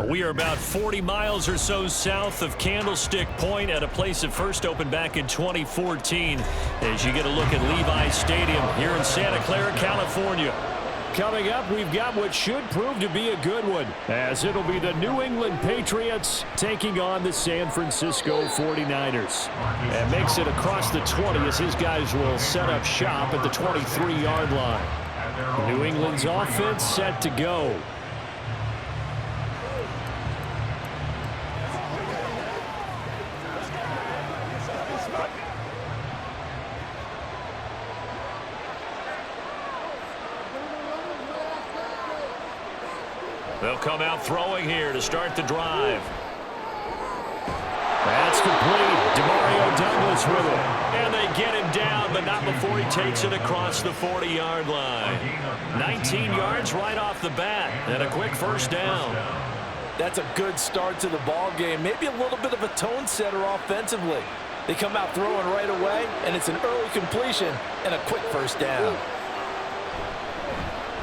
We are about 40 miles or so south of Candlestick Point at a place that first opened back in 2014 as you get a look at Levi's Stadium here in Santa Clara, California. Coming up, we've got what should prove to be a good one, as it'll be the New England Patriots taking on the San Francisco 49ers. And makes it across the 20 as his guys will set up shop at the 23-yard line. New England's offense set to go. They'll come out throwing here to start the drive. That's complete. Demario Douglas with it. And they get him down, but not before he takes it across the 40-yard line. 19 yards right off the bat, and a quick first down. That's a good start to the ball game. Maybe a little bit of a tone setter offensively. They come out throwing right away, and it's an early completion and a quick first down.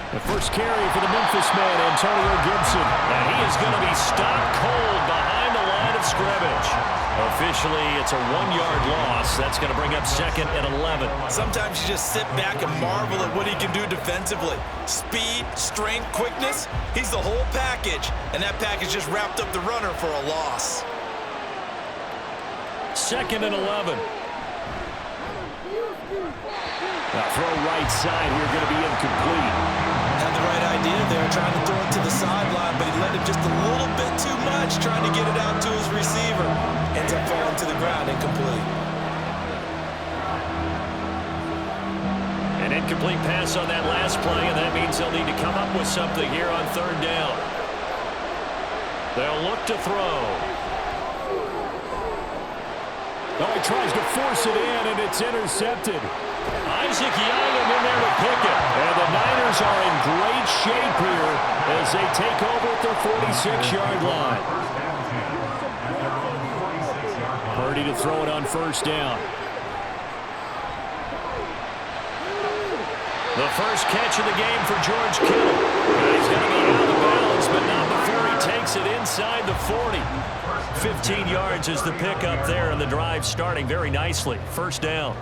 The first carry for the Memphis man, Antonio Gibson. And he is going to be stopped cold behind the line of scrimmage. Officially, it's a 1-yard loss. That's going to bring up 2nd and 11. Sometimes you just sit back and marvel at what he can do defensively. Speed, strength, quickness. He's the whole package. And that package just wrapped up the runner for a loss. 2nd and 11. Throw right side here, going to be incomplete. Had the right idea there, trying to throw it to the sideline, but he let him just a little bit too much, trying to get it out to his receiver. Ends up falling to the ground, incomplete. An incomplete pass on that last play, and that means they'll need to come up with something here on 3rd down. They'll look to throw. Oh, he tries to force it in, and it's intercepted. Isaac Yianum in there to pick it. And the Niners are in great shape here as they take over at their 46-yard line. Purdy to throw it on 1st down. The first catch of the game for George Kittle. He's going to be out of bounds, but not before he takes it inside the 40. 15 yards is the pickup there, and the drive starting very nicely. 1st down.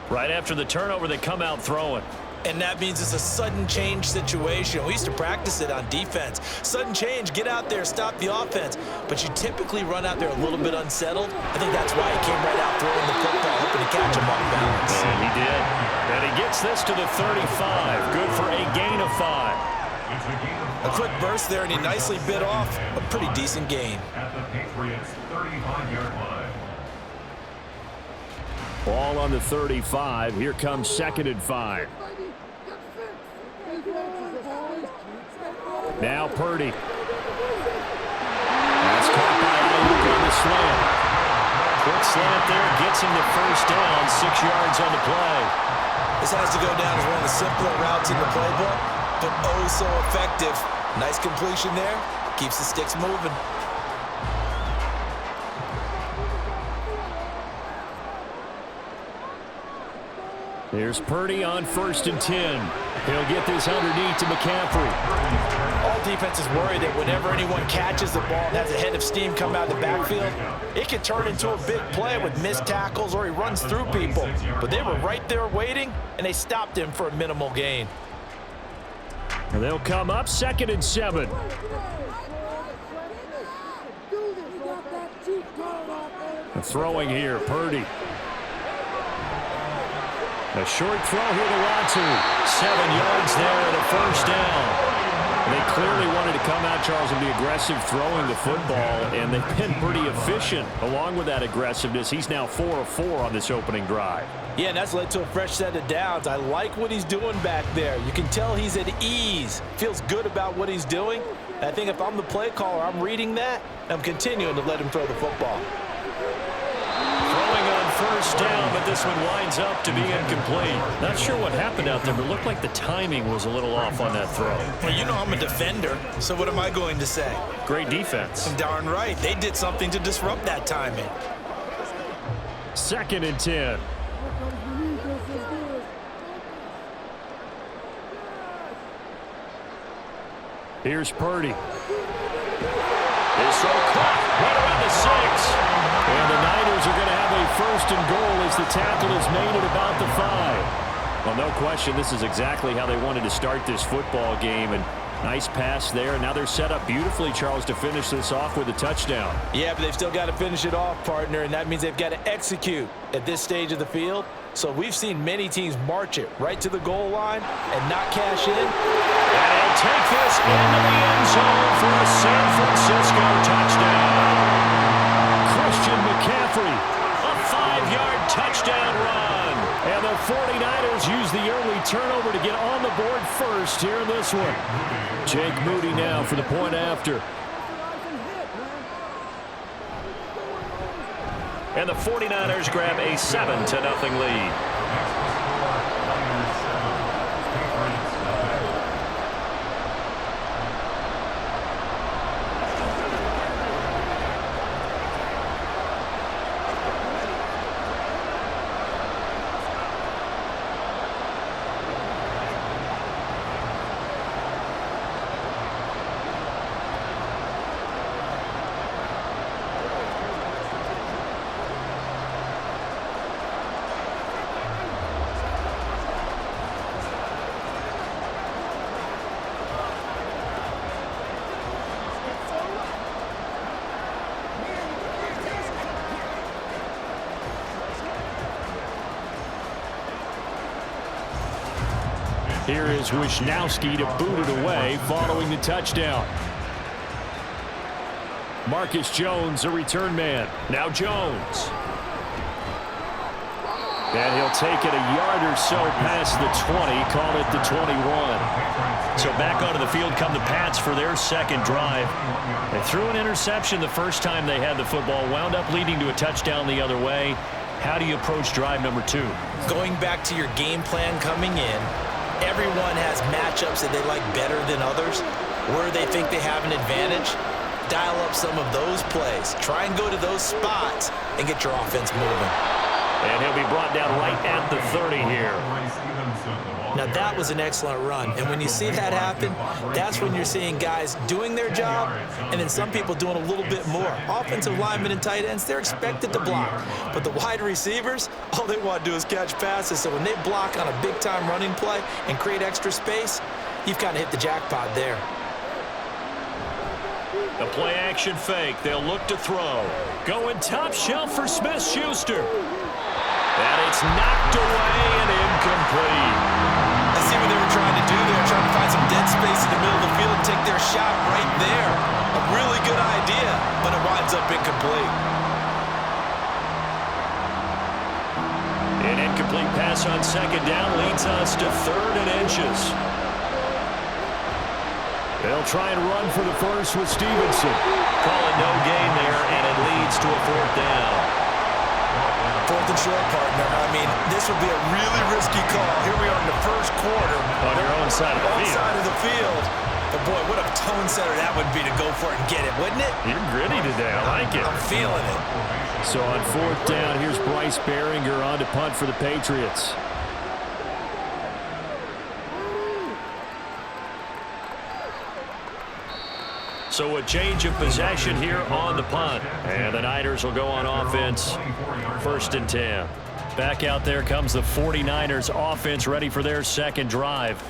Right after the turnover, they come out throwing. And that means it's a sudden change situation. We used to practice it on defense. Sudden change, get out there, stop the offense. But you typically run out there a little bit unsettled. I think that's why he came right out throwing the football, hoping to catch him off balance. And he did. And he gets this to the 35. Good for a gain of 5. A quick burst there, and he nicely bit off a pretty decent gain. At the Patriots' 35-yard line. Ball on the 35. Here comes 2nd and 5. Now Purdy. That's caught by Ayuk on the slant. Quick slant there, gets him the 1st down, 6 yards on the play. This has to go down as one of the simpler routes in the playbook, but oh so effective. Nice completion there, keeps the sticks moving. Here's Purdy on 1st and 10. He'll get this underneath to McCaffrey. All defenses worry that whenever anyone catches the ball and has a head of steam come out of the backfield, it can turn into a big play with missed tackles or he runs through people. But they were right there waiting, and they stopped him for a minimal gain. And they'll come up 2nd and 7. And throwing here, Purdy. A short throw here to Watson. 7 yards there and a 1st down. They clearly wanted to come out, Charles, and be aggressive throwing the football, and they've been pretty efficient along with that aggressiveness. He's now 4 of 4 on this opening drive. Yeah, and that's led to a fresh set of downs. I like what he's doing back there. You can tell he's at ease, feels good about what he's doing. And I think if I'm the play caller, I'm reading that, and I'm continuing to let him throw the football. Throwing on 1st down, but this one winds up to be incomplete. Not sure what happened out there, but it looked like the timing was a little off on that throw. Well, you know I'm a defender, so what am I going to say? Great defense. Darn right. They did something to disrupt that timing. 2nd and 10. Here's Purdy. First and goal as the tackle is made at about the 5. Well, no question, this is exactly how they wanted to start this football game. And nice pass there. Now they're set up beautifully, Charles, to finish this off with a touchdown. Yeah, but they've still got to finish it off, partner, and that means they've got to execute at this stage of the field. So we've seen many teams march it right to the goal line and not cash in. And he'll take this into the end zone for a San Francisco touchdown. Christian McCaffrey. A 5-yard touchdown run. And the 49ers use the early turnover to get on the board first here in this one. Jake Moody now for the point after. And the 49ers grab a 7-0 lead. Here is Wisnowski to boot it away following the touchdown. Marcus Jones, a return man. Now Jones. And he'll take it a yard or so past the 20, call it the 21. So back onto the field come the Pats for their second drive. They threw an interception the first time they had the football, wound up leading to a touchdown the other way. How do you approach drive number 2? Going back to your game plan coming in, everyone has matchups that they like better than others, where they think they have an advantage. Dial up some of those plays. Try and go to those spots and get your offense moving. And he'll be brought down right at the 30 here. Now that was an excellent run, and when you see that happen, that's when you're seeing guys doing their job and then some people doing a little bit more. Offensive linemen and tight ends, they're expected to block, but the wide receivers, all they want to do is catch passes. So when they block on a big-time running play and create extra space, you've kind of hit the jackpot there. The play action fake. They'll look to throw. Going top shelf for Smith-Schuster. And it's knocked away and incomplete. I see what they were trying to do there, trying to find some dead space in the middle of the field and take their shot right there. A really good idea, but it winds up incomplete. An incomplete pass on second down leads us to 3rd and inches. They'll try and run for the first with Stevenson. Call it no gain there, and it leads to a 4th down. 4th and short, partner. I mean, this would be a really risky call. Here we are in the first quarter. On your own side of the field. Side of the field. But, boy, what a tone setter that would be to go for it and get it, wouldn't it? You're gritty today. I like it. I'm feeling it. So on 4th down, here's Bryce Behringer on to punt for the Patriots. So a change of possession here on the punt. And the Niners will go on offense. 1st and 10. Back out there comes the 49ers offense ready for their second drive.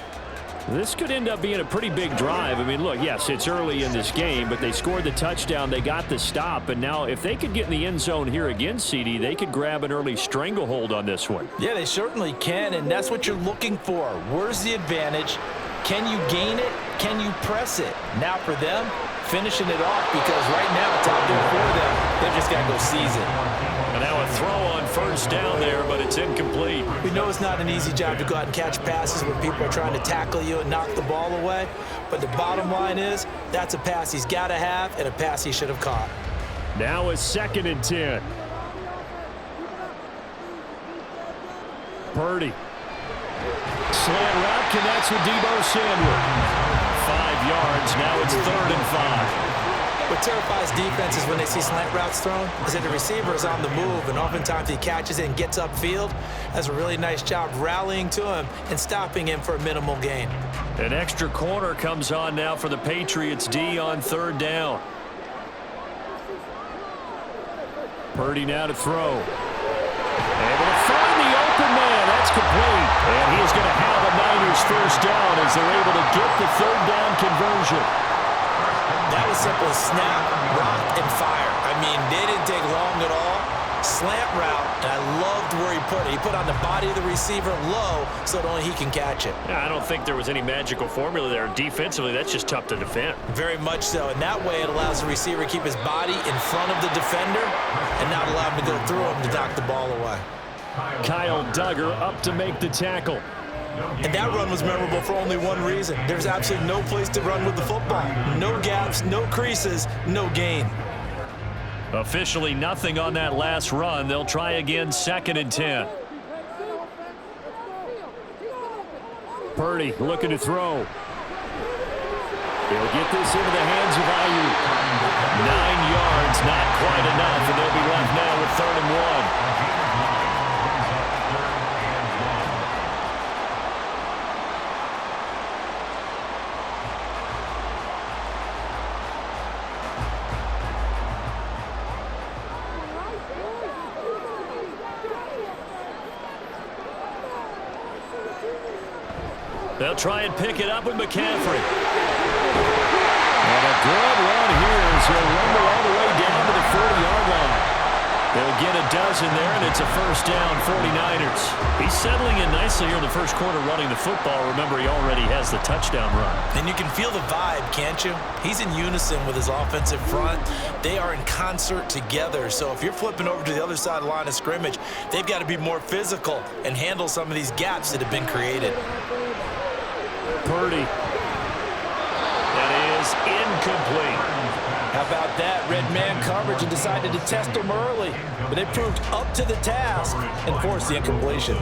This could end up being a pretty big drive. I mean, look, yes, it's early in this game, but they scored the touchdown. They got the stop. And now if they could get in the end zone here again, CD, they could grab an early stranglehold on this one. Yeah, they certainly can, and that's what you're looking for. Where's the advantage? Can you gain it? Can you press it? Now for them, finishing it off, because right now it's out there for them. They've just got to go seize it. And now a throw on 1st down there, but it's incomplete. We know it's not an easy job to go out and catch passes when people are trying to tackle you and knock the ball away. But the bottom line is that's a pass he's got to have and a pass he should have caught. Now a 2nd and 10. Purdy. Slant route connects with Deebo Samuel. 5 yards. Now it's 3rd and 5. What terrifies defenses when they see slant routes thrown is that the receiver is on the move, and oftentimes he catches it and gets upfield. Does a really nice job rallying to him and stopping him for a minimal gain. An extra corner comes on now for the Patriots D on 3rd down. Purdy now to throw. That's complete. And he is going to have a Niners first down as they're able to get the third down conversion. That was simply snap, rock, and fire. I mean, they didn't take long at all. Slant route, and I loved where he put it. He put on the body of the receiver low so that only he can catch it. Yeah, I don't think there was any magical formula there. Defensively, that's just tough to defend. Very much so. And that way it allows the receiver to keep his body in front of the defender and not allow him to go through him to knock the ball away. Kyle Duggar up to make the tackle. And that run was memorable for only one reason. There's absolutely no place to run with the football. No gaps, no creases, no gain. Officially nothing on that last run. They'll try again, 2nd and 10. Purdy looking to throw. He'll get this into the hands of Ayuk. 9 yards, not quite enough, and they'll be left now with 3rd and 1. They'll try and pick it up with McCaffrey. And a good run here as he'll rumble all the way down to the 40-yard line. They'll get a dozen there, and it's a first down, 49ers. He's settling in nicely here in the first quarter running the football. Remember, he already has the touchdown run. And you can feel the vibe, can't you? He's in unison with his offensive front. They are in concert together. So if you're flipping over to the other side of the line of scrimmage, they've got to be more physical and handle some of these gaps that have been created. Purdy. That is incomplete. How about that? Red man coverage and decided to test them early. But they proved up to the task and forced the incompletion.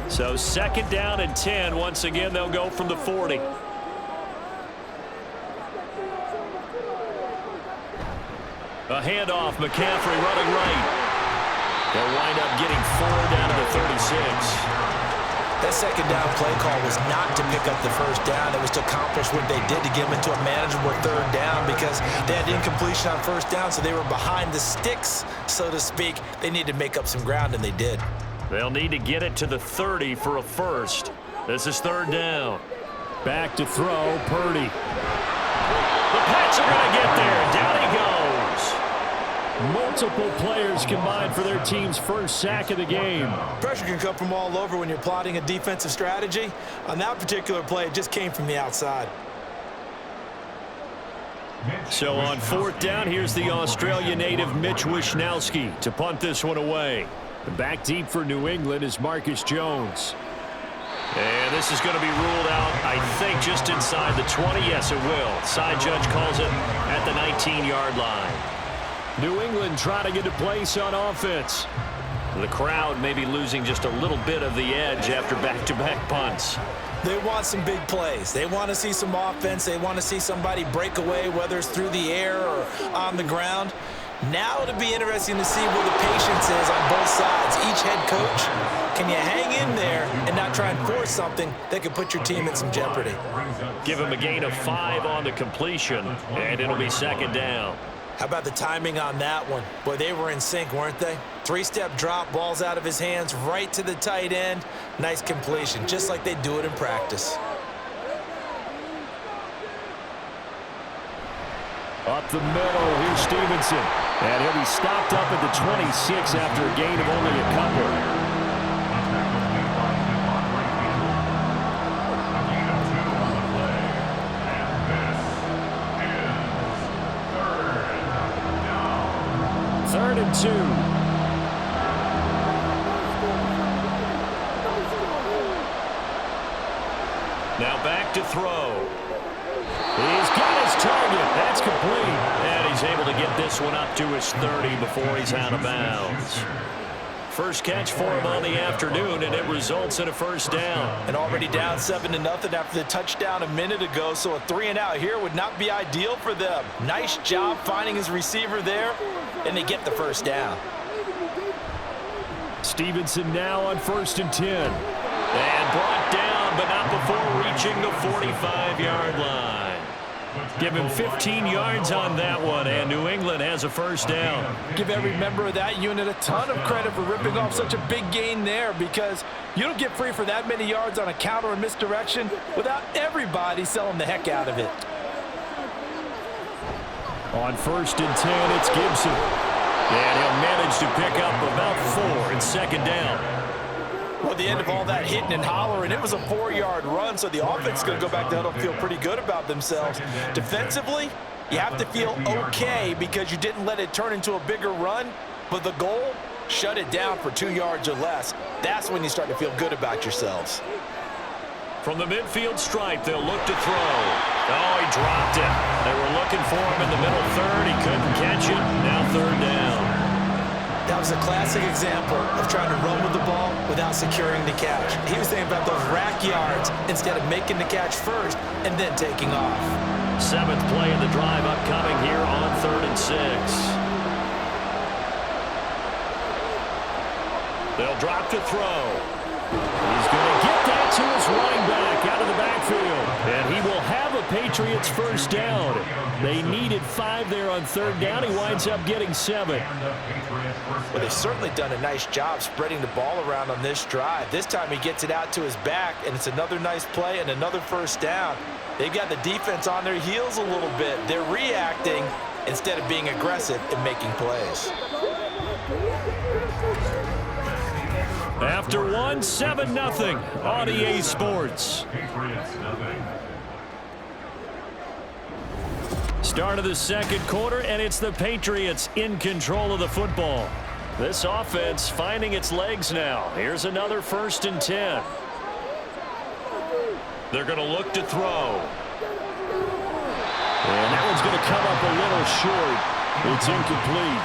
So 2nd down and 10. Once again, they'll go from the 40. A handoff. McCaffrey running right. They'll wind up getting 4 down to the 36. That 2nd down play call was not to pick up the first down. It was to accomplish what they did to get them into a manageable 3rd down because they had incompletion on first down, so they were behind the sticks, so to speak. They needed to make up some ground, and they did. They'll need to get it to the 30 for a first. This is 3rd down. Back to throw, Purdy. The Pats are going to get there. Down he goes. Multiple players combined for their team's first sack of the game. Pressure can come from all over when you're plotting a defensive strategy. On that particular play, it just came from the outside. So on 4th down, here's the Australia native Mitch Wishnowsky to punt this one away. Back deep for New England is Marcus Jones. And this is going to be ruled out, I think, just inside the 20. Yes, it will. Side judge calls it at the 19-yard line. New England trying to get a place on offense. The crowd may be losing just a little bit of the edge after back-to-back punts. They want some big plays. They want to see some offense. They want to see somebody break away, whether it's through the air or on the ground. Now it'll be interesting to see where the patience is on both sides. Each head coach, can you hang in there and not try and force something that could put your team in some jeopardy? Give him a gain of 5 on the completion, and it'll be 2nd down. How about the timing on that one? Boy, they were in sync, weren't they? 3-step drop, balls out of his hands, right to the tight end. Nice completion, just like they do it in practice. Up the middle, here's Stevenson. And he'll be stopped up at the 26 after a gain of only a couple. Third and 2. Now back to throw. He's got his target. That's complete. And he's able to get this one up to his 30 before he's out of bounds. First catch for him on the afternoon, and it results in a first down. And already down 7-0 after the touchdown a minute ago, so a 3-and-out here would not be ideal for them. Nice job finding his receiver there, and they get the first down. Stevenson now on 1st and 10. And brought down, but not before reaching the 45-yard line. Give him 15 yards on that one, and New England has a first down. Give every member of that unit a ton of credit for ripping off such a big gain there, because you don't get free for that many yards on a counter or misdirection without everybody selling the heck out of it. On 1st and 10, it's Gibson. And he'll manage to pick up about 4 in second down. Well, at the end of all that hitting and hollering, it was a 4-yard run, so the offense is going to go back to huddle and feel pretty good about themselves. Defensively, you have to feel okay because you didn't let it turn into a bigger run, but the goal, shut it down for 2 yards or less. That's when you start to feel good about yourselves. From the midfield stripe, they'll look to throw. Oh, he dropped it. They were looking for him in the middle third. He couldn't catch it. Now 3rd down. That was a classic example of trying to run with the ball without securing the catch. He was thinking about those rack yards instead of making the catch first and then taking off. 7th play of the drive upcoming here on 3rd and 6. They'll drop to throw. He's going to get that to his running back out of the backfield. And he will have a Patriots first down. They needed 5 there on 3rd down. He winds up getting 7. Well, they've certainly done a nice job spreading the ball around on this drive. This time he gets it out to his back, and it's another nice play and another first down. They've got the defense on their heels a little bit. They're reacting instead of being aggressive and making plays. After 1, 7-0 on EA Sports. Start of the 2nd quarter, and it's the Patriots in control of the football. This offense finding its legs now. Here's another 1st and 10. They're going to look to throw. And that one's going to come up a little short. It's incomplete.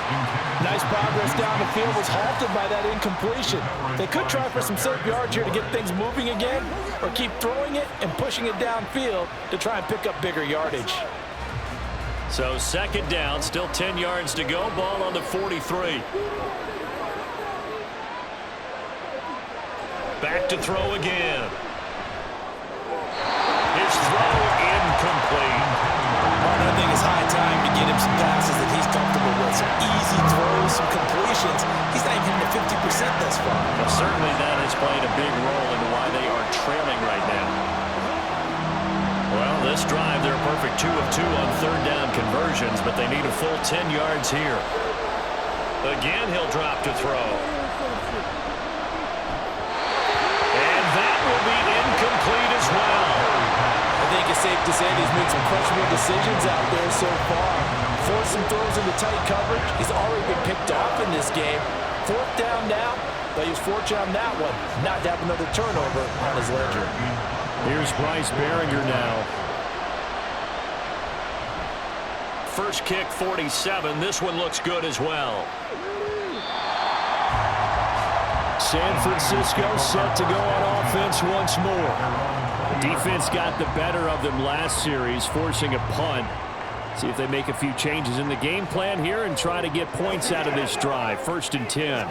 Nice progress down the field was halted by that incompletion. They could try for some safe yards here to get things moving again, or keep throwing it and pushing it downfield to try and pick up bigger yardage. So 2nd down, still 10 yards to go. Ball on the 43. Back to throw again. His throw incomplete. I think it's high time to get him some passes that he's comfortable with. Some easy throws, some completions. He's not even hitting the 50% thus far. Well, certainly that has played a big role in why they are trailing right now. Well, this drive, they're a perfect 2 of 2 on 3rd down conversions, but they need a full 10 yards here. Again, he'll drop to throw. And that will be incomplete as well. I think it's safe to say he's made some questionable decisions out there so far. Forced some throws into tight coverage. He's already been picked off in this game. 4th down now, but he was fortunate on that one, not to have another turnover on his ledger. Here's Bryce Behringer now. First kick, 47. This one looks good as well. San Francisco set to go on offense once more. Defense got the better of them last series, forcing a punt. See if they make a few changes in the game plan here and try to get points out of this drive. 1st and 10.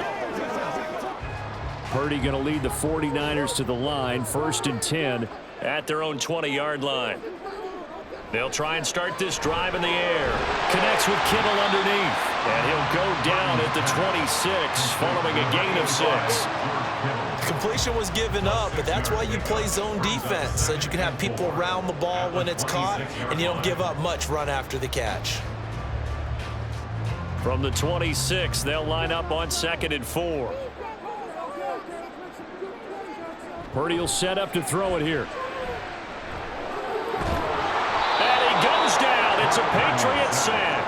Purdy going to lead the 49ers to the line. 1st and 10. At their own 20-yard line. They'll try and start this drive in the air. Connects with Kittle underneath. And he'll go down at the 26, following a gain of 6. Completion was given up, but that's why you play zone defense, so that you can have people around the ball when it's caught, and you don't give up much run after the catch. From the 26, they'll line up on 2nd and 4. Purdy will set up to throw it here. And he goes down. It's a Patriot sack.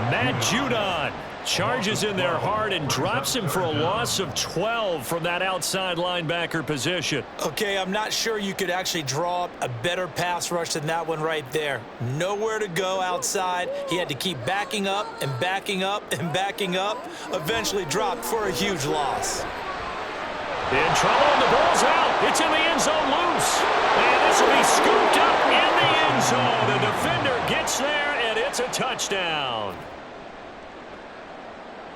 Matt Judon charges in there hard and drops him for a loss of 12 from that outside linebacker position. Okay, I'm not sure you could actually draw up a better pass rush than that one right there. Nowhere to go outside. He had to keep backing up and backing up and backing up. Eventually dropped for a huge loss. In trouble, and the ball's out. It's in the end zone loose. And this will be scooped up in the end zone. The defender gets there, and it's a touchdown.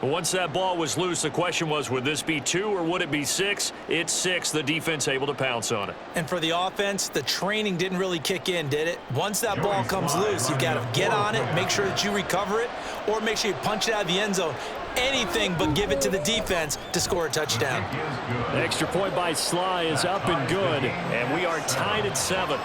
Once that ball was loose, the question was, would this be 2 or would it be 6? It's 6. The defense able to pounce on it. And for the offense, the training didn't really kick in, did it? Once that ball comes loose, you've got to get on it, make sure that you recover it, or make sure you punch it out of the end zone. Anything but give it to the defense to score a touchdown. The extra point by Sly is up and good, and we are tied at 7.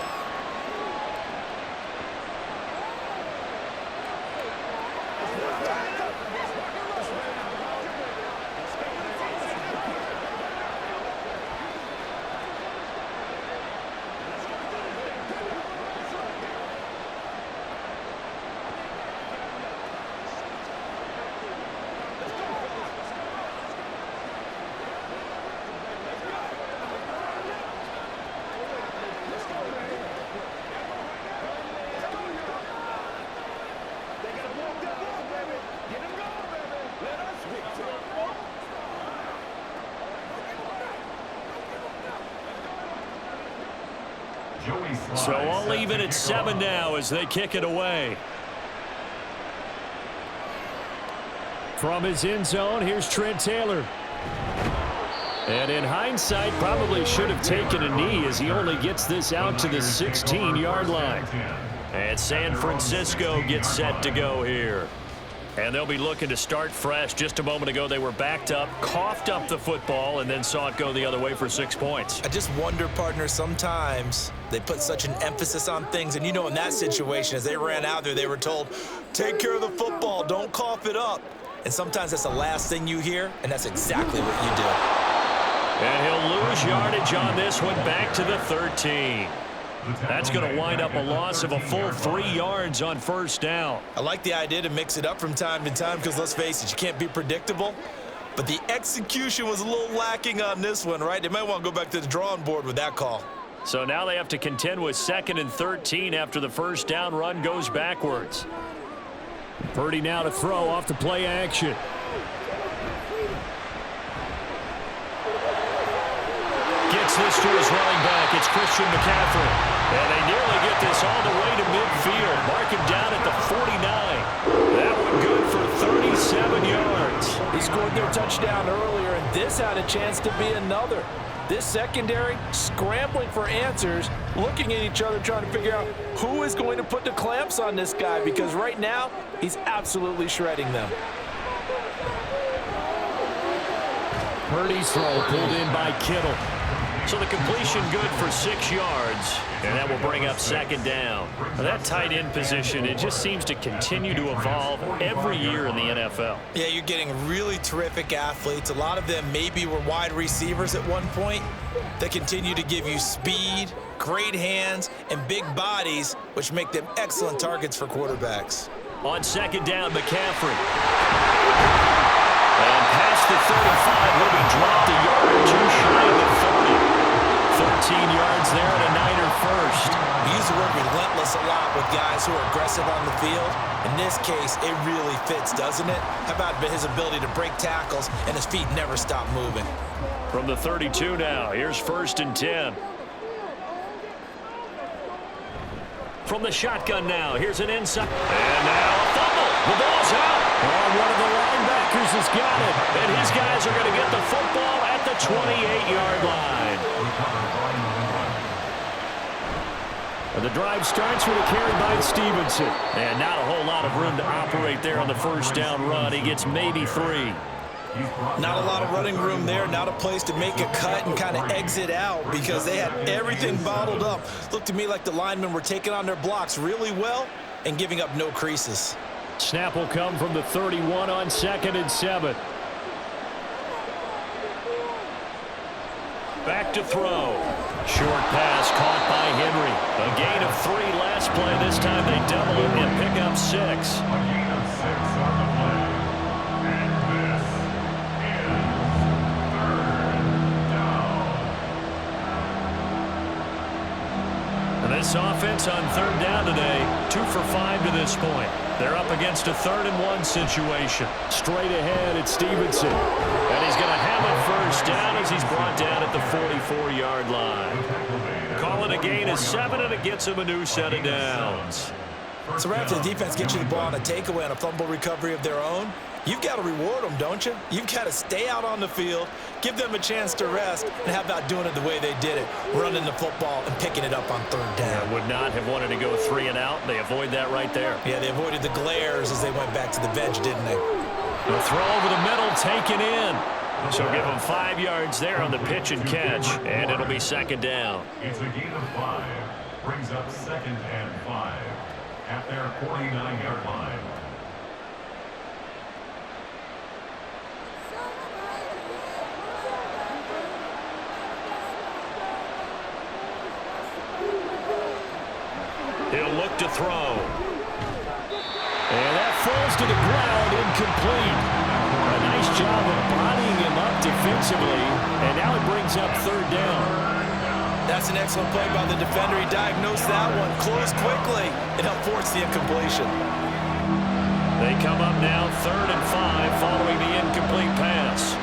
So all even at 7 now as they kick it away. From his end zone, here's Trent Taylor. And in hindsight, probably should have taken a knee as he only gets this out to the 16-yard line. And San Francisco gets set to go here. And they'll be looking to start fresh. Just a moment ago, they were backed up, coughed up the football, and then saw it go the other way for 6 points. I just wonder, partner, sometimes they put such an emphasis on things. And, you know, in that situation, as they ran out there, they were told, take care of the football, don't cough it up. And sometimes that's the last thing you hear, and that's exactly what you do. And he'll lose yardage on this one, back to the 13. That's going to wind up a loss of a full 3 yards on first down. I like the idea to mix it up from time to time because, let's face it, you can't be predictable. But the execution was a little lacking on this one, right? They might want to go back to the drawing board with that call. So now they have to contend with 2nd and 13 after the first down run goes backwards. Purdy now to throw off the play action. Gets this to his running back. It's Christian McCaffrey. And they nearly get this all the way to midfield. Mark him down at the 49. That one good for 37 yards. He scored their touchdown earlier, and this had a chance to be another. This secondary scrambling for answers, looking at each other, trying to figure out who is going to put the clamps on this guy, because right now he's absolutely shredding them. Purdy's throw pulled in by Kittle. So the completion good for 6 yards, and that will bring up 2nd down. Now that tight end position, it just seems to continue to evolve every year in the NFL. Yeah, you're getting really terrific athletes. A lot of them maybe were wide receivers at one point. They continue to give you speed, great hands, and big bodies, which make them excellent targets for quarterbacks. On 2nd down, McCaffrey. And past the 35, will be dropped a yard or two shy of the 30. 13 yards there and a Niner first. We use the word relentless a lot with guys who are aggressive on the field. In this case, it really fits, doesn't it? How about his ability to break tackles and his feet never stop moving? From the 32 now, here's 1st and 10. From the shotgun now, here's an inside. And now a fumble. The ball's out. Oh, one of the linebackers has got it. And his guys are going to get the football at the 28-yard line. And the drive starts with a carry by Stevenson. And not a whole lot of room to operate there on the first down run. He gets maybe 3. Not a lot of running room there, not a place to make a cut and kind of exit out because they had everything bottled up. Looked to me like the linemen were taking on their blocks really well and giving up no creases. Snap will come from the 31 on 2nd and 7. Back to throw. Short pass caught by Henry. A gain of 3 last play. This time they double it and pick up 6. A gain of 6 on the play. And this is 3rd down. And this offense on 3rd down today, 2 for 5 to this point. They're up against a 3rd and 1 situation. Straight ahead, it's Stevenson. And he's going to have a first down as he's brought down at the 44-yard line. Call it a gain of 7, and it gets him a new set of downs. So right after the defense gets you the ball on a takeaway on a fumble recovery of their own, You've got to reward them, don't you? You've got to stay out on the field, give them a chance to rest, and how about doing it the way they did it, running the football and picking it up on third down. Yeah, would not have wanted to go 3 and out. They avoid that right there. Yeah, they avoided the glares as they went back to the bench, didn't they? The throw over the middle taken in. So give them 5 yards there on the pitch and catch, and it'll be second down. It's a gain of 5. Brings up 2nd and 5 at their 49-yard line. He'll look to throw. And that falls to the ground, incomplete. A nice job of bodying him up defensively, and now it brings up third down. That's an excellent play by the defender. He diagnosed that one, closed quickly, and helped force the incompletion. They come up now 3rd and 5 following the incomplete pass.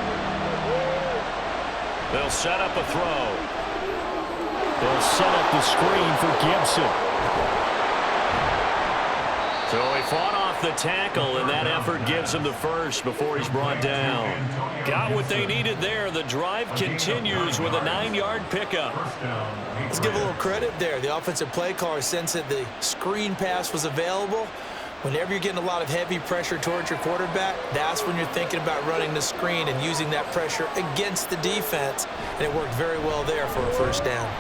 They'll set up a throw. They'll set up the screen for Gibson. So he fought off the tackle, and that effort gives him the first before he's brought down. Got what they needed there. The drive continues with a 9-yard pickup. Let's give a little credit there. The offensive play caller sensed that the screen pass was available. Whenever you're getting a lot of heavy pressure towards your quarterback, that's when you're thinking about running the screen and using that pressure against the defense. And it worked very well there for a first down.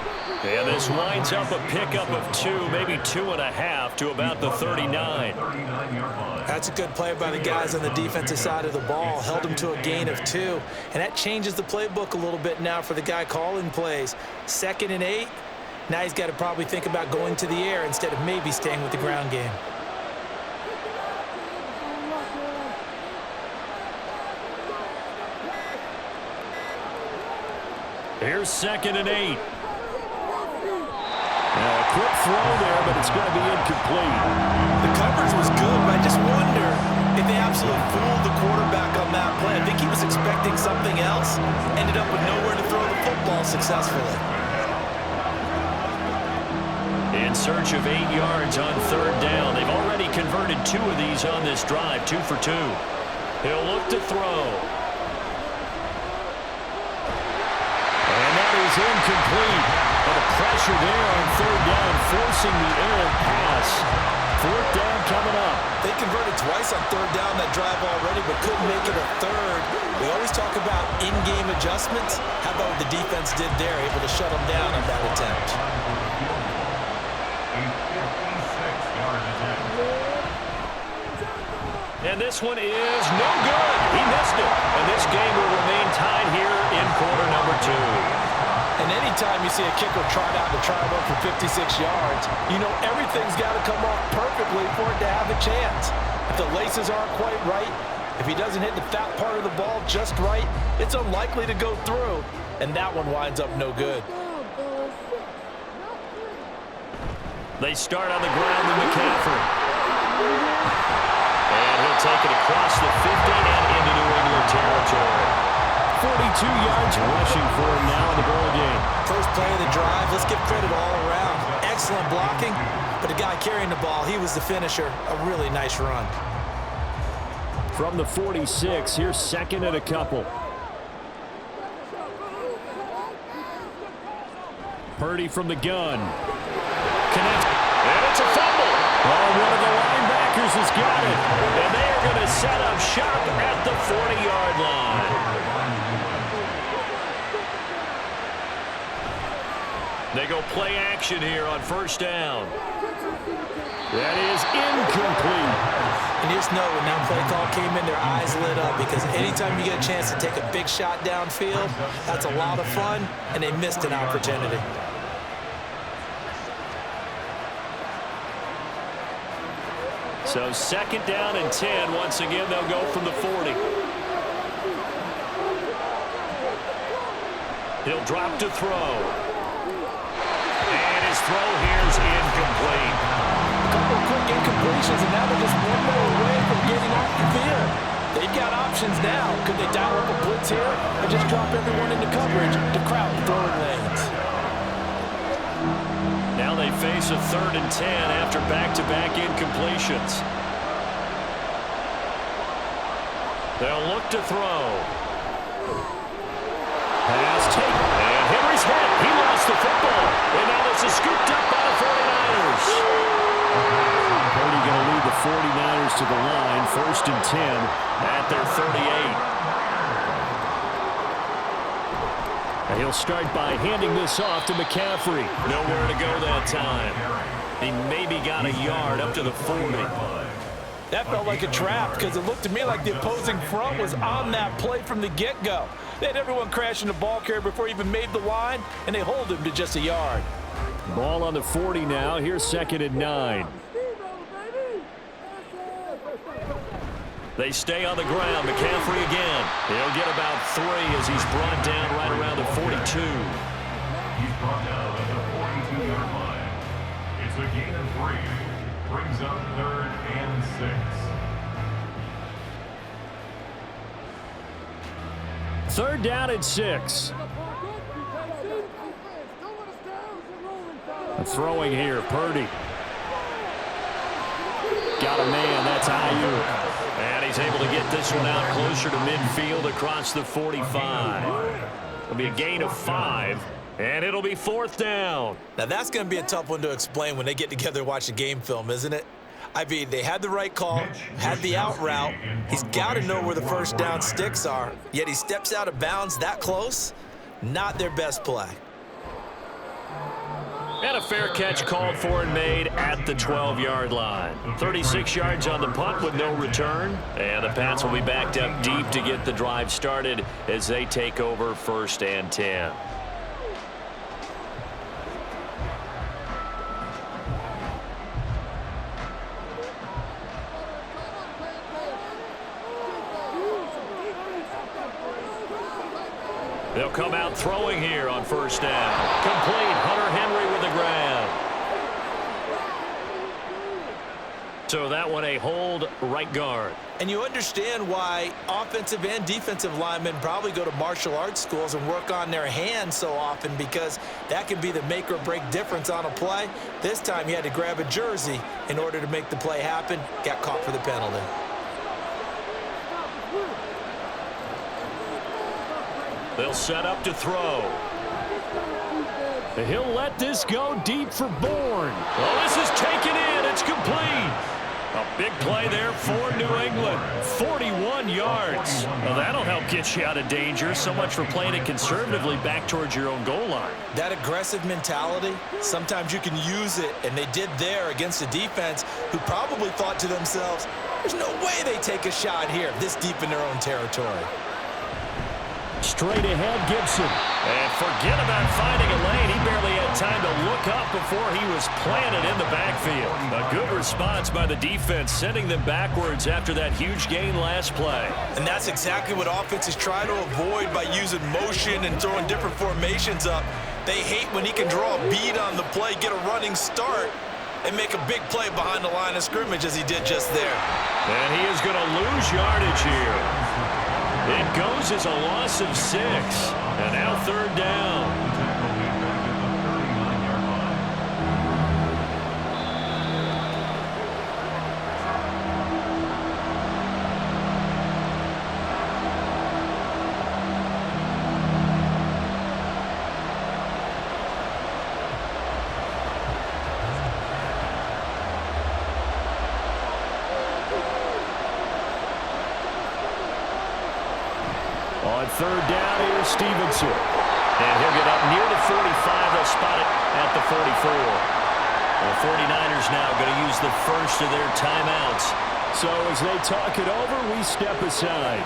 And this winds up a pickup of 2, maybe 2.5 to about the 39. That's a good play by the guys on the defensive side of the ball. Held them to a gain of 2. And that changes the playbook a little bit now for the guy calling plays. 2nd and 8. Now he's got to probably think about going to the air instead of maybe staying with the ground game. Here's 2nd and 8. Now a quick throw there, but it's going to be incomplete. The coverage was good, but I just wonder if they absolutely fooled the quarterback on that play. I think he was expecting something else. Ended up with nowhere to throw the football successfully. In search of 8 yards on 3rd down. They've already converted 2 of these on this drive, 2 for 2. He'll look to throw. And that is incomplete. But the pressure there on 3rd down, forcing the errant pass. 4th down coming up. They converted twice on 3rd down that drive already, but couldn't make it a 3rd. We always talk about in-game adjustments. How about what the defense did there, able to shut them down on that attempt? And this one is no good. He missed it. And this game will remain tied here in quarter number 2. And anytime you see a kicker trot out to try to run for 56 yards, you know everything's got to come off perfectly for it to have a chance. If the laces aren't quite right, if he doesn't hit the fat part of the ball just right, it's unlikely to go through. And that one winds up no good. They start on the ground with McCaffrey. And he'll take it across the 50 and into New England territory. 42 yards rushing for him now in the ball game. First play of the drive, let's give credit all around. Excellent blocking, but the guy carrying the ball, he was the finisher. A really nice run. From the 46, here's 2nd and a couple. Purdy from the gun. Connects. And it's a fumble. Oh, one of the linebackers has got it. And they are going to set up shop at the 40-yard line. They go play action here on 1st down. That is incomplete. And you just know when that play call came in, their eyes lit up because anytime you get a chance to take a big shot downfield, that's a lot of fun, and they missed an opportunity. So 2nd down and 10. Once again, they'll go from the 40. He'll drop to throw. And his throw here is incomplete. A couple of quick incompletions, and now they're just one more away from getting off the field. They've got options now. Could they dial up a blitz here or just drop everyone into coverage to crowd throwing lanes? Now they face a 3rd and 10 after back-to-back incompletions. They'll look to throw. Pass taken. And Henry's hit. He lost the football. And now this is scooped up by the 49ers. Purdy going to lead the 49ers to the line. 1st and 10 at their 38. And he'll start by handing this off to McCaffrey. Nowhere to go that time. He maybe got a yard up to the 40. That felt like a trap because it looked to me like the opposing front was on that play from the get-go. They had everyone crashing the ball carrier before he even made the line, and they hold him to just a yard. Ball on the 40 now. Here's 2nd and 9. They stay on the ground. McCaffrey again. He'll get about 3 as he's brought down right around the 42. He's brought down at the 42-yard line. It's a gain of 3. Brings up 3rd and 6. 3rd down and 6. Throwing here, Purdy. Got a man, that's Ayuk. And he's able to get this one out closer to midfield across the 45. It'll be a gain of 5, and it'll be 4th down. Now that's going to be a tough one to explain when they get together and watch a game film, isn't it? I mean, they had the right call, had the out route. He's got to know where the first down sticks are, yet he steps out of bounds that close. Not their best play. And a fair catch called for and made at the 12-yard line. 36 yards on the punt with no return. And the Pats will be backed up deep to get the drive started as they take over 1st and 10. They'll come out throwing here on 1st down. Complete. Hunter Henry with the grab. So that one a hold right guard. And you understand why offensive and defensive linemen probably go to martial arts schools and work on their hands so often, because that can be the make or break difference on a play. This time he had to grab a jersey in order to make the play happen. Got caught for the penalty. They'll set up to throw. He'll let this go deep for Bourne. Oh, this is taken in. It's complete. A big play there for New England. 41 yards. Well, that'll help get you out of danger. So much for playing it conservatively back towards your own goal line. That aggressive mentality, sometimes you can use it, and they did there against a defense who probably thought to themselves, there's no way they take a shot here this deep in their own territory. Straight ahead, Gibson. And forget about finding a lane. He barely had time to look up before he was planted in the backfield. A good response by the defense, sending them backwards after that huge gain last play. And that's exactly what offenses try to avoid by using motion and throwing different formations up. They hate when he can draw a bead on the play, get a running start, and make a big play behind the line of scrimmage as he did just there. And he is going to lose yardage here. It goes as a loss of 6. And now 3rd down. On 3rd down, here's Stevenson. And he'll get up near the 45. They'll spot it at the 44. The 49ers now going to use the first of their timeouts. So as they talk it over, we step aside.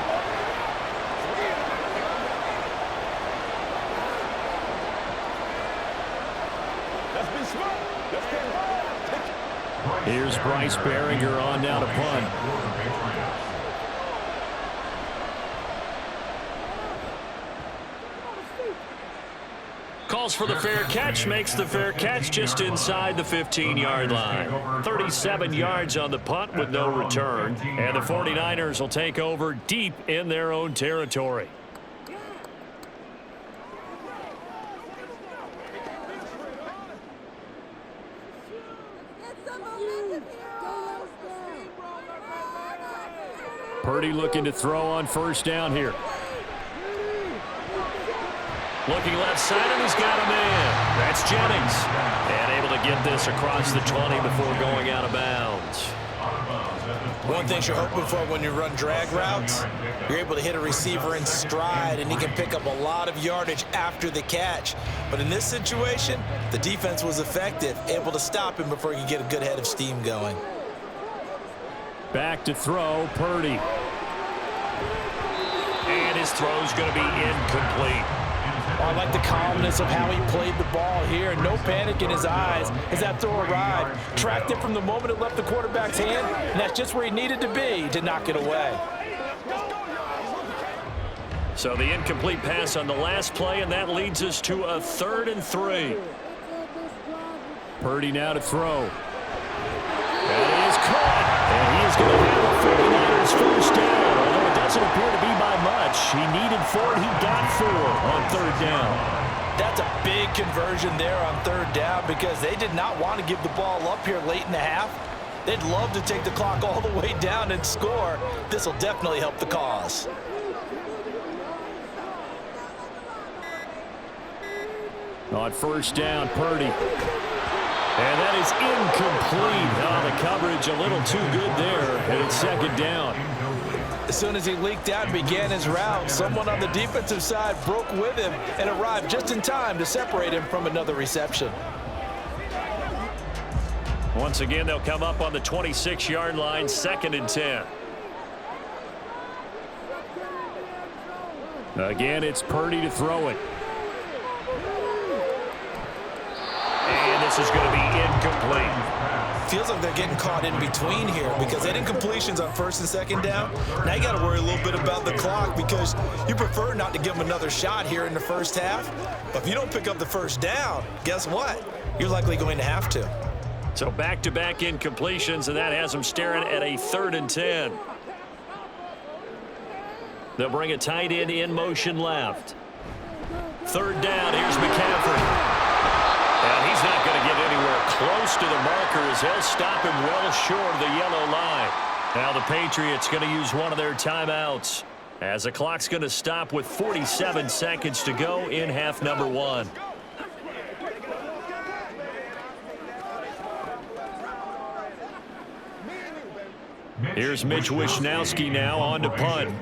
Here's Bryce Behringer on down to punt. Calls for the fair catch, makes the fair catch just inside the 15-yard line. 37 yards on the punt with no return. And the 49ers will take over deep in their own territory. Purdy looking to throw on first down here. Looking left side, and he's got him in. That's Jennings. And able to get this across the 20 before going out of bounds. One thing you're hoping for when you run drag routes, you're able to hit a receiver in stride, and he can pick up a lot of yardage after the catch. But in this situation, the defense was effective, able to stop him before he could get a good head of steam going. Back to throw, Purdy. And his throw's going to be incomplete. Oh, I like the calmness of how he played the ball here. No panic in his eyes as that throw arrived. Tracked it from the moment it left the quarterback's hand, and that's just where he needed to be to knock it away. So the incomplete pass on the last play, and that leads us to a 3rd and 3. Purdy now to throw. That is caught. And he is going to have a 49ers first down. Although it doesn't appear to be by much. He needed 4, and he got 4 on 3rd down. That's a big conversion there on 3rd down because they did not want to give the ball up here late in the half. They'd love to take the clock all the way down and score. This will definitely help the cause. On first down, Purdy. And that is incomplete. Oh, the coverage a little too good there, and it's 2nd down. As soon as he leaked out and began his route, someone on the defensive side broke with him and arrived just in time to separate him from another reception. Once again, they'll come up on the 26-yard line, 2nd and 10. Again, it's Purdy to throw it. And this is going to be incomplete. Feels like they're getting caught in between here because they had incompletions on 1st and 2nd down. Now you got to worry a little bit about the clock because you prefer not to give them another shot here in the first half. But if you don't pick up the first down, guess what? You're likely going to have to. So back-to-back incompletions, and that has them staring at a 3rd and 10. They'll bring a tight end in motion left. 3rd down, here's McCaffrey. And he's not going to get anywhere close to the marker as they'll stop him well short of the yellow line. Now the Patriots going to use one of their timeouts as the clock's going to stop with 47 seconds to go in half number 1. Here's Mitch Wishnowski now on to punt.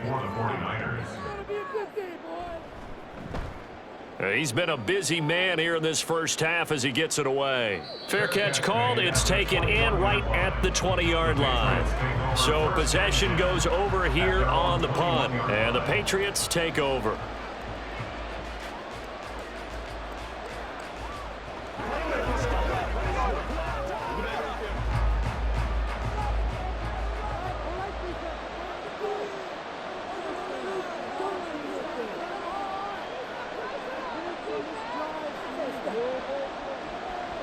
He's been a busy man here in this first half as he gets it away. Fair catch called. It's taken in right at the 20-yard line. So possession goes over here on the punt, and the Patriots take over.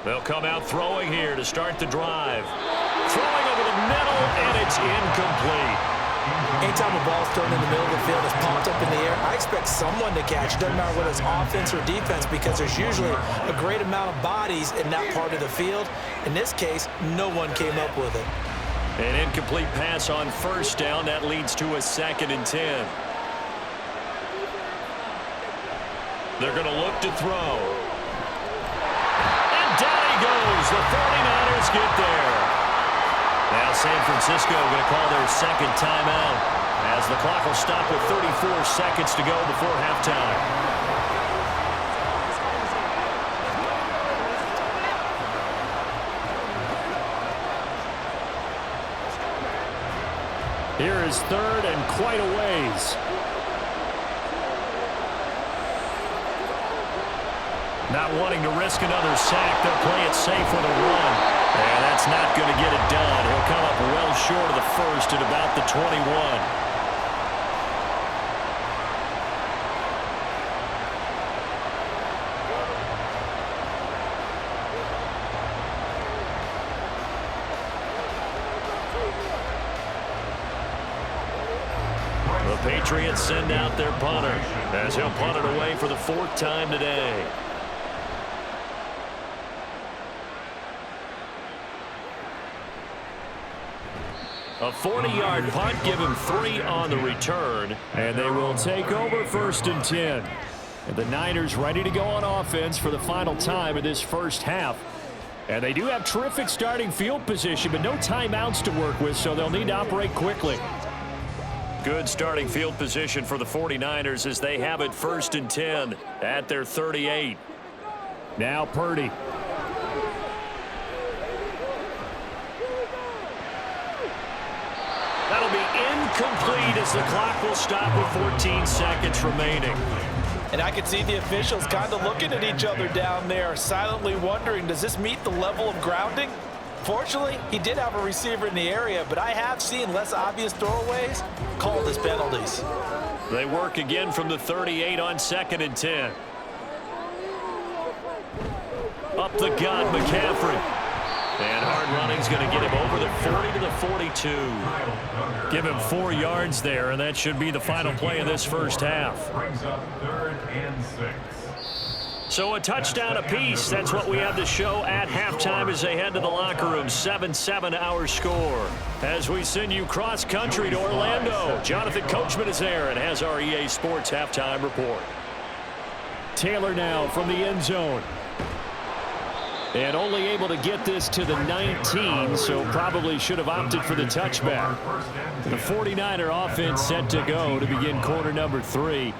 They'll come out throwing here to start the drive. Throwing over the middle, and it's incomplete. Anytime a ball's thrown in the middle of the field, it's popped up in the air, I expect someone to catch. It doesn't matter whether it's offense or defense because there's usually a great amount of bodies in that part of the field. In this case, no one came up with it. An incomplete pass on first down. That leads to a 2nd and 10. They're going to look to throw. The 49ers get there. Now San Francisco going to call their 2nd timeout as the clock will stop with 34 seconds to go before halftime. Here is 3rd and quite a ways. Not wanting to risk another sack, they'll play it safe with a run. And that's not going to get it done. He'll come up well short of the first at about the 21. The Patriots send out their punter as he'll punt it away for the 4th time today. A 40-yard punt, give him 3 on the return, and they will take over 1st and 10. And the Niners ready to go on offense for the final time of this first half. And they do have terrific starting field position, but no timeouts to work with, so they'll need to operate quickly. Good starting field position for the 49ers as they have it 1st and 10 at their 38. Now Purdy. That'll be incomplete as the clock will stop with 14 seconds remaining. And I can see the officials kind of looking at each other down there, silently wondering, does this meet the level of grounding? Fortunately, he did have a receiver in the area, but I have seen less obvious throwaways called as penalties. They work again from the 38 on 2nd and 10. Up the gut, McCaffrey. And hard running's going to get him over the 40 to the 42. Give him 4 yards there, and that should be the final play of this first half. Brings up 3rd and 6. So a touchdown apiece. That's what we have to show at halftime as they head to the locker room. 7-7 our score. As we send you cross-country to Orlando, Jonathan Coachman is there and has our EA Sports halftime report. Taylor now from the end zone. And only able to get this to the 19, so probably should have opted for the touchback. The 49er offense set to go to begin quarter number 3.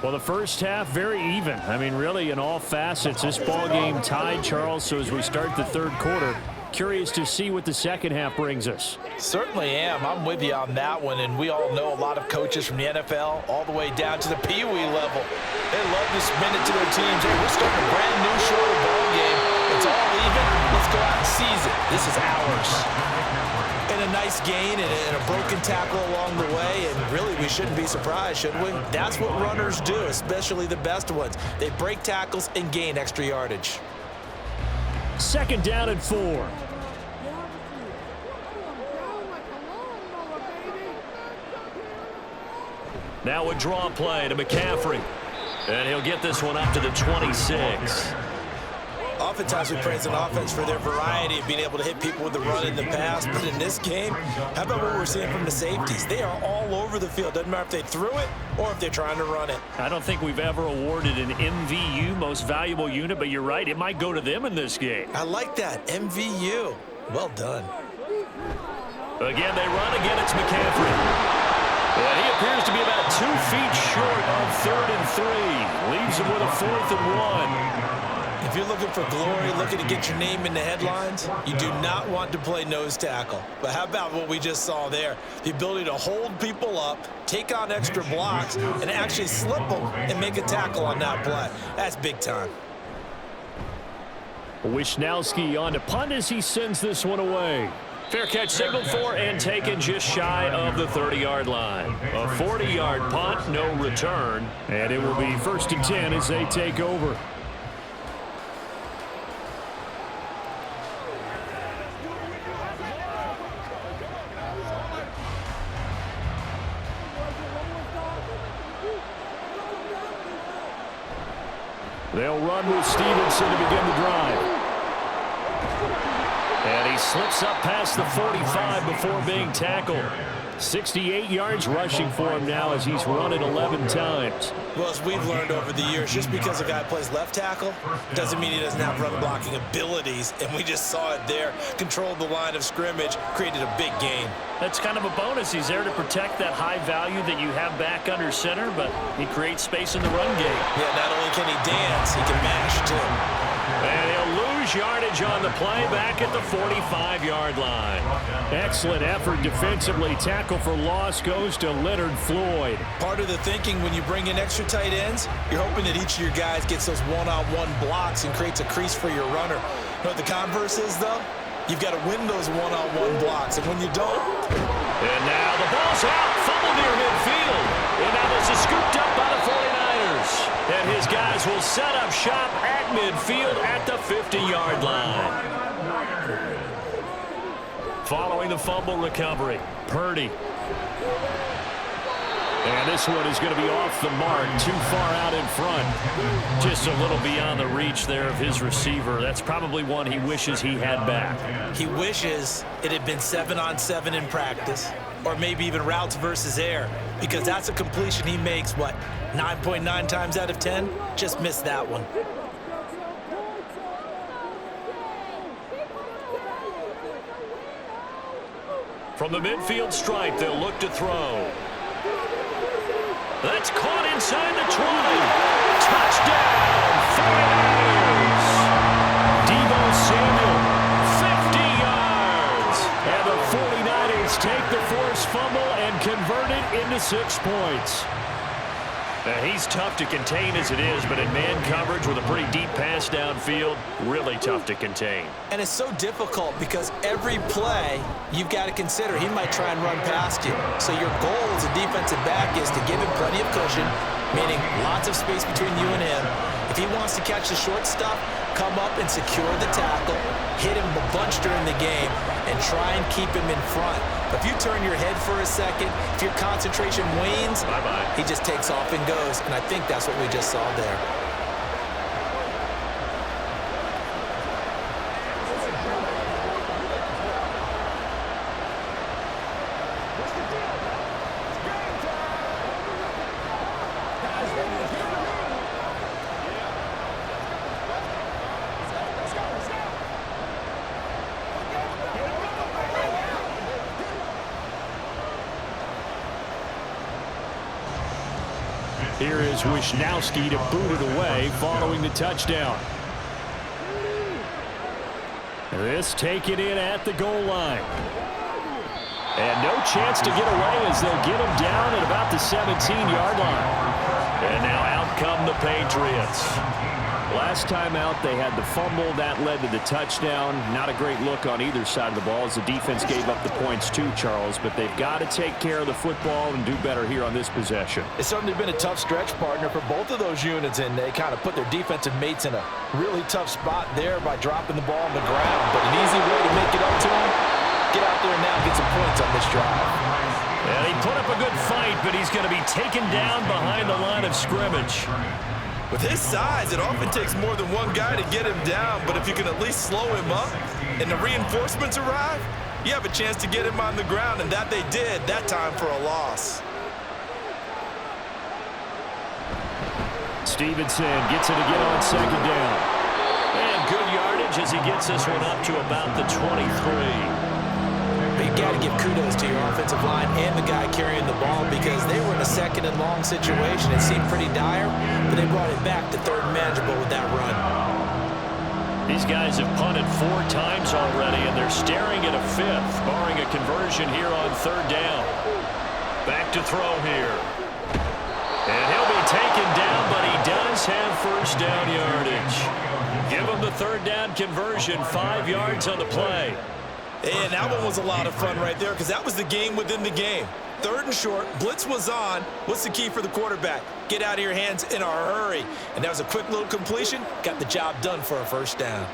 Well, the first half, very even. I mean, really, in all facets, this ball game tied, Charles. So as we start the 3rd quarter, curious to see what the second half brings us. Certainly am. I'm with you on that one, and we all know a lot of coaches from the NFL all the way down to the Pee Wee level. They love to spin it to their teams. Hey, we're starting a brand new shorter ball game. It's all even. Let's go out and seize it. This is ours. And a nice gain and a broken tackle along the way, and really we shouldn't be surprised, should we? That's what runners do, especially the best ones. They break tackles and gain extra yardage. 2nd down and 4. Now a draw play to McCaffrey. And he'll get this one up to the 26. Oftentimes we praise an offense for their variety of being able to hit people with the run in the pass, but in this game, how about what we're seeing from the safeties? They are all over the field. Doesn't matter if they threw it or if they're trying to run it. I don't think we've ever awarded an MVU, most valuable unit, but you're right, it might go to them in this game. I like that, MVU. Well done. Again, they run again, it's McCaffrey. And he appears to be about 2 feet short on 3rd and 3. Leaves him with a 4th and 1. If you're looking for glory, looking to get your name in the headlines, you do not want to play nose tackle. But how about what we just saw there? The ability to hold people up, take on extra blocks, and actually slip them and make a tackle on that play. That's big time. Wishnowski on to punt as he sends this one away. Fair catch signaled for and taken just shy of the 30-yard line. A 40-yard punt, no return. And it will be 1st and 10 as they take over. They'll run with Stevenson to begin the drive. And he slips up past the 45 before being tackled. 68 yards rushing for him now as he's run it 11 times. Well, as we've learned over the years, just because a guy plays left tackle doesn't mean he doesn't have run blocking abilities, and we just saw it there. Controlled the line of scrimmage, created a big gain. That's kind of a bonus. He's there to protect that high value that you have back under center, but he creates space in the run game. Yeah, not only can he dance, he can mash too. And he'll lose yardage on the play back at the 45-yard line. Excellent effort defensively. Tackle for loss goes to Leonard Floyd. Part of the thinking when you bring in extra tight ends, you're hoping that each of your guys gets those one-on-one blocks and creates a crease for your runner. You know what the converse is, though? You've got to win those one-on-one blocks, and when you don't... And now the ball's out, fumble near midfield. And now this is scooped up by the 49ers. And his guys will set up shop at midfield at the 50-yard line. Following the fumble recovery, Purdy. And this one is going to be off the mark, too far out in front. Just a little beyond the reach there of his receiver. That's probably one he wishes he had back. He wishes it had been 7-on-7 in practice, or maybe even routes versus air, because that's a completion he makes, what, 9.9 times out of 10? Just missed that one. From the midfield stripe, they'll look to throw. That's caught inside the 20. Touchdown, 49ers. Deebo Samuel, 50 yards. And the 49ers take the forced fumble and convert it into 6 points. He's tough to contain as it is, but in man coverage with a pretty deep pass downfield, really tough to contain. And it's so difficult because every play you've got to consider he might try and run past you. So your goal as a defensive back is to give him plenty of cushion, meaning lots of space between you and him. If he wants to catch the short stuff, come up and secure the tackle, hit him a bunch during the game, and try and keep him in front. But if you turn your head for a second, if your concentration wanes, bye-bye, he just takes off and goes. And I think that's what we just saw there. Here is Wisnowski to boot it away following the touchdown. This taken in at the goal line. And no chance to get away as they'll get him down at about the 17-yard line. And now out come the Patriots. Last time out, they had the fumble. That led to the touchdown. Not a great look on either side of the ball as the defense gave up the points too, Charles. But they've got to take care of the football and do better here on this possession. It's certainly been a tough stretch, partner, for both of those units, and they kind of put their defensive mates in a really tough spot there by dropping the ball on the ground. But an easy way to make it up to them, get out there and now get some points on this drive. And he put up a good fight, but he's going to be taken down behind the line of scrimmage. With his size, it often takes more than one guy to get him down, but if you can at least slow him up and the reinforcements arrive, you have a chance to get him on the ground, and that they did that time for a loss. Stevenson gets it again on second down. And good yardage as he gets this one up to about the 23. But you got to give kudos to your offensive line and the guy carrying the ball because they were in a second and long situation. It seemed pretty dire, but they brought it back to third and manageable with that run. These guys have punted 4 times already, and they're staring at a 5th, barring a conversion here on third down. Back to throw here. And he'll be taken down, but he does have first down yardage. Give him the third down conversion, 5 yards on the play. And that one was a lot of fun right there because that was the game within the game. Third and short, blitz was on. What's the key for the quarterback? Get out of your hands in a hurry. And that was a quick little completion. Got the job done for a first down.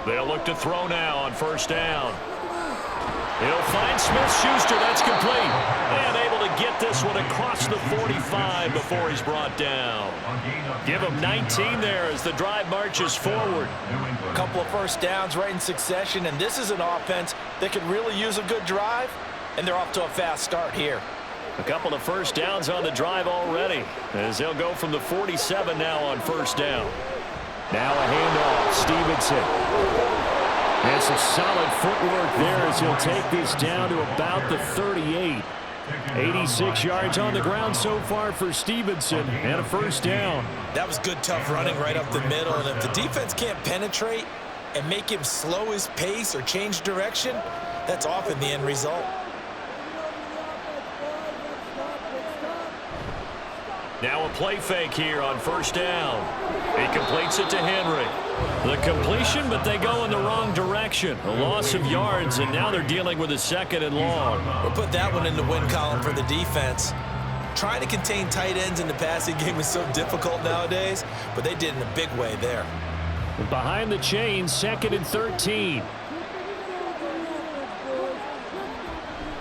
They'll look to throw now on first down. He'll find Smith-Schuster. That's complete. And able to get this one across the 45 before he's brought down. Give him 19 there as the drive marches forward. A couple of first downs right in succession, and this is an offense that could really use a good drive, and they're off to a fast start here. A couple of first downs on the drive already as they'll go from the 47 now on first down. Now a handoff. Stevenson. And some solid footwork there as he'll take this down to about the 38. 86 yards on the ground so far for Stevenson and a first down. That was good, tough running right up the middle. And if the defense can't penetrate and make him slow his pace or change direction, that's often the end result. Now a play fake here on first down. He completes it to Henry. The completion, but they go in the wrong direction. A loss of yards, and now they're dealing with a second and long. We'll put that one in the win column for the defense. Trying to contain tight ends in the passing game is so difficult nowadays, but they did in a big way there. Behind the chains, 2nd and 13.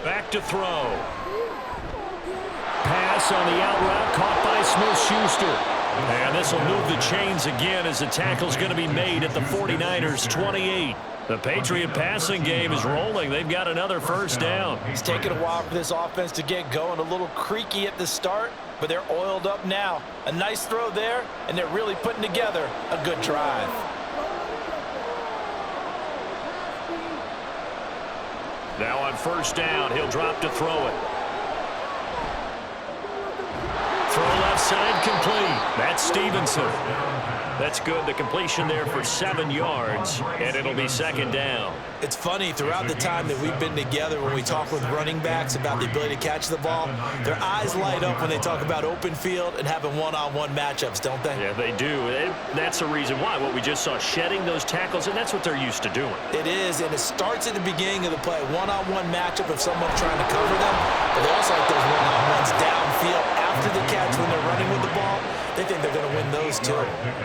Back to throw. Pass on the out route, caught by Smith-Schuster. And this will move the chains again as the tackle's going to be made at the 49ers 28. The Patriot passing game is rolling. They've got another first down. It's taken a while for this offense to get going. A little creaky at the start, but they're oiled up now. A nice throw there, and they're really putting together a good drive. Now on first down, he'll drop to throw it. Throw left side complete. That's Stevenson. That's good. The completion there for 7 yards, and it'll be second down. It's funny, throughout the time that we've been together, when we talk with running backs about the ability to catch the ball, their eyes light up when they talk about open field and having one-on-one matchups, don't they? Yeah, they do. That's the reason why. What we just saw, shedding those tackles, and that's what they're used to doing. It is, and it starts at the beginning of the play. One-on-one matchup if someone's trying to cover them, but they also like those one-on-ones downfield after the catch when they're running with the ball. They think they're going to win those too.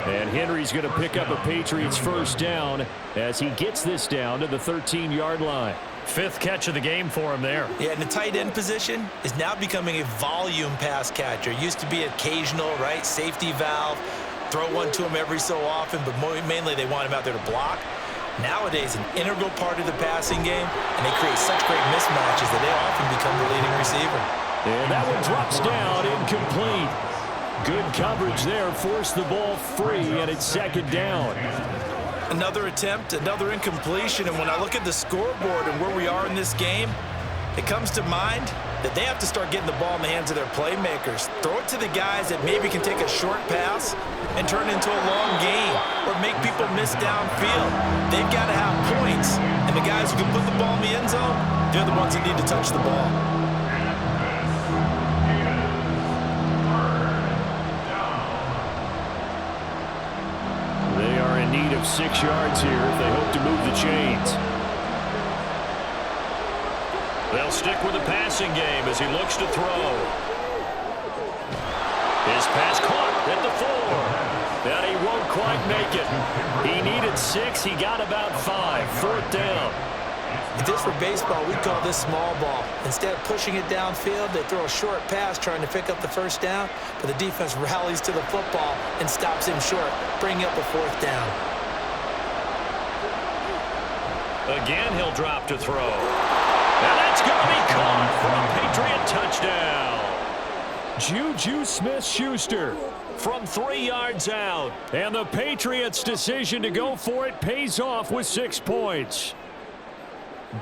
And Henry's going to pick up a Patriots first down as he gets this down to the 13-yard line. 5th catch of the game for him there. Yeah, and the tight end position is now becoming a volume pass catcher. Used to be occasional, right? Safety valve. Throw one to him every so often, but mainly they want him out there to block. Nowadays, an integral part of the passing game, and they create such great mismatches that they often become the leading receiver. And that one drops down, incomplete. Good coverage there, forced the ball free, and it's second down. Another attempt, another incompletion, and when I look at the scoreboard and where we are in this game, it comes to mind that they have to start getting the ball in the hands of their playmakers. Throw it to the guys that maybe can take a short pass and turn it into a long gain or make people miss downfield. They've got to have points, and the guys who can put the ball in the end zone, they're the ones that need to touch the ball. They are in need of 6 yards here if they hope to move the chains. They'll stick with the passing game as he looks to throw. His pass caught at the 4. And he won't quite make it. He needed 6. He got about 5. 4th down. If this were baseball, we'd call this small ball. Instead of pushing it downfield, they throw a short pass trying to pick up the first down, but the defense rallies to the football and stops him short, bringing up a 4th down. Again, he'll drop to throw. And that's going to be caught for a Patriot touchdown. Juju Smith-Schuster From 3 yards out. And the Patriots' decision to go for it pays off with 6 points.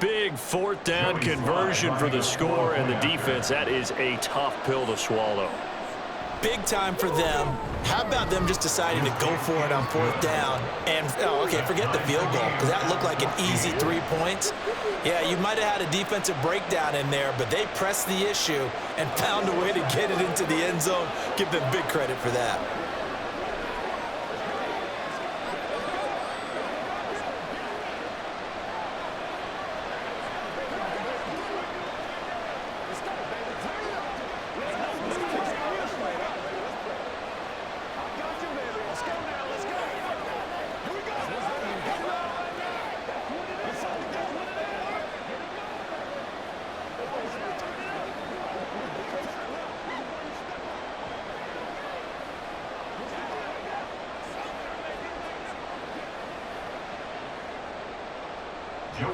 Big 4th down conversion for the score, and the defense, that is a tough pill to swallow. Big time for them. How about them just deciding to go for it on 4th down? And, okay, forget the field goal, because that looked like an easy 3 points. Yeah, you might have had a defensive breakdown in there, but they pressed the issue and found a way to get it into the end zone. Give them big credit for that.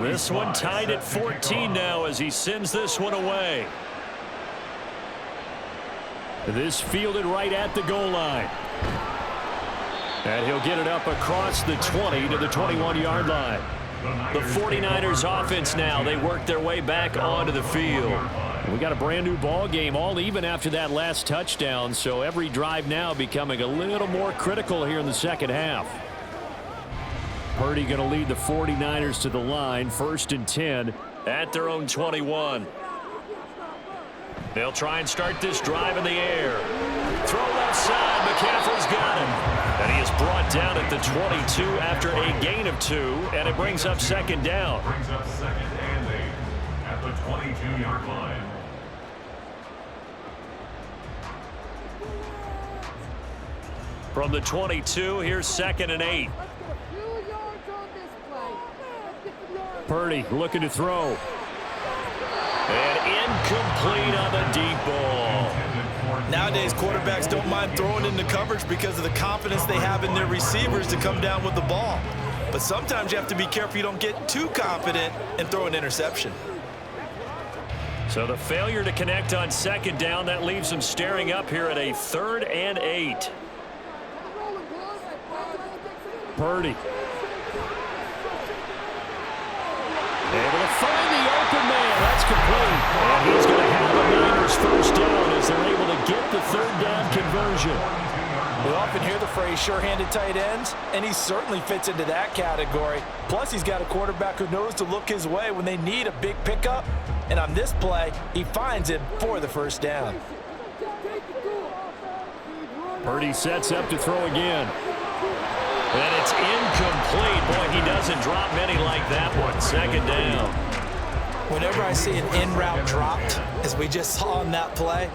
This one tied at 14 now as he sends this one away. This fielded right at the goal line. And he'll get it up across the 20 to the 21-yard line. The 49ers offense now, they work their way back onto the field. We got a brand new ball game, all even after that last touchdown, so every drive now becoming a little more critical here in the second half. Purdy going to lead the 49ers to the line, 1st and 10 at their own 21. They'll try and start this drive in the air. Throw left side, McCaffrey's got him. And he is brought down at the 22 after a gain of 2, and it brings up second down. Brings up 2nd and 8 at the 22-yard line. From the 22, here's 2nd and 8. Purdy looking to throw. And incomplete on the deep ball. Nowadays, quarterbacks don't mind throwing into coverage because of the confidence they have in their receivers to come down with the ball. But sometimes you have to be careful you don't get too confident and throw an interception. So the failure to connect on second down, that leaves them staring up here at a 3rd and 8. Purdy. Able to find the open man. That's complete. And he's going to have the Niners first down as they're able to get the 3rd down conversion. We often hear the phrase sure-handed tight ends, and he certainly fits into that category. Plus, he's got a quarterback who knows to look his way when they need a big pickup. And on this play, he finds it for the first down. Purdy sets up to throw again. And it's incomplete. Boy, he doesn't drop many like that one. 2nd down. Whenever I see an in-route dropped, as we just saw on that play,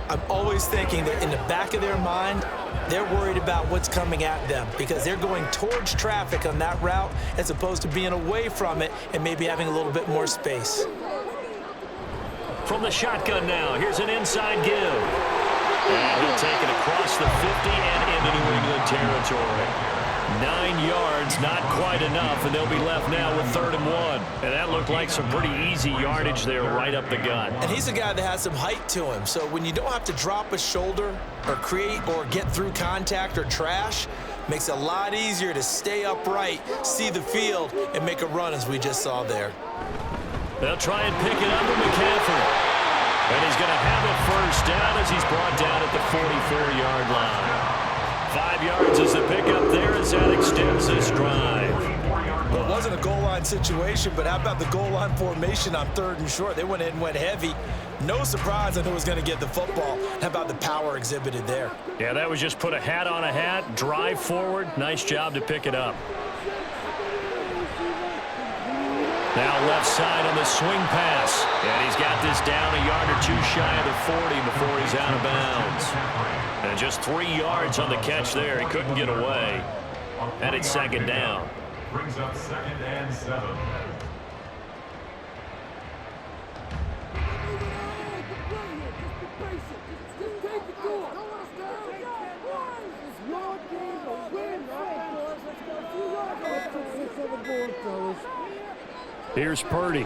I'm always thinking that in the back of their mind, they're worried about what's coming at them because they're going towards traffic on that route as opposed to being away from it and maybe having a little bit more space. From the shotgun now, here's an inside give. And he'll take it across the 50 and into New England territory. 9 yards, not quite enough, and they'll be left now with 3rd and 1. And that looked like some pretty easy yardage there right up the gut. And he's a guy that has some height to him, so when you don't have to drop a shoulder or create or get through contact or trash, makes it a lot easier to stay upright, see the field, and make a run as we just saw there. They'll try and pick it up with McCaffrey. And he's going to have it first down as he's brought down at the 44-yard line. 5 yards is the pickup there as that extends this drive. Well, it wasn't a goal line situation, but how about the goal line formation on 3rd and short? They went in and went heavy. No surprise on who was going to get the football. How about the power exhibited there? Yeah, that was just put a hat on a hat, drive forward. Nice job to pick it up. Now left side on the swing pass. And he's got this down a yard or two shy of the 40 before he's out of bounds. And just 3 yards on the catch there. He couldn't get away. And it's 2nd down. Brings up 2nd and 7. Here's Purdy.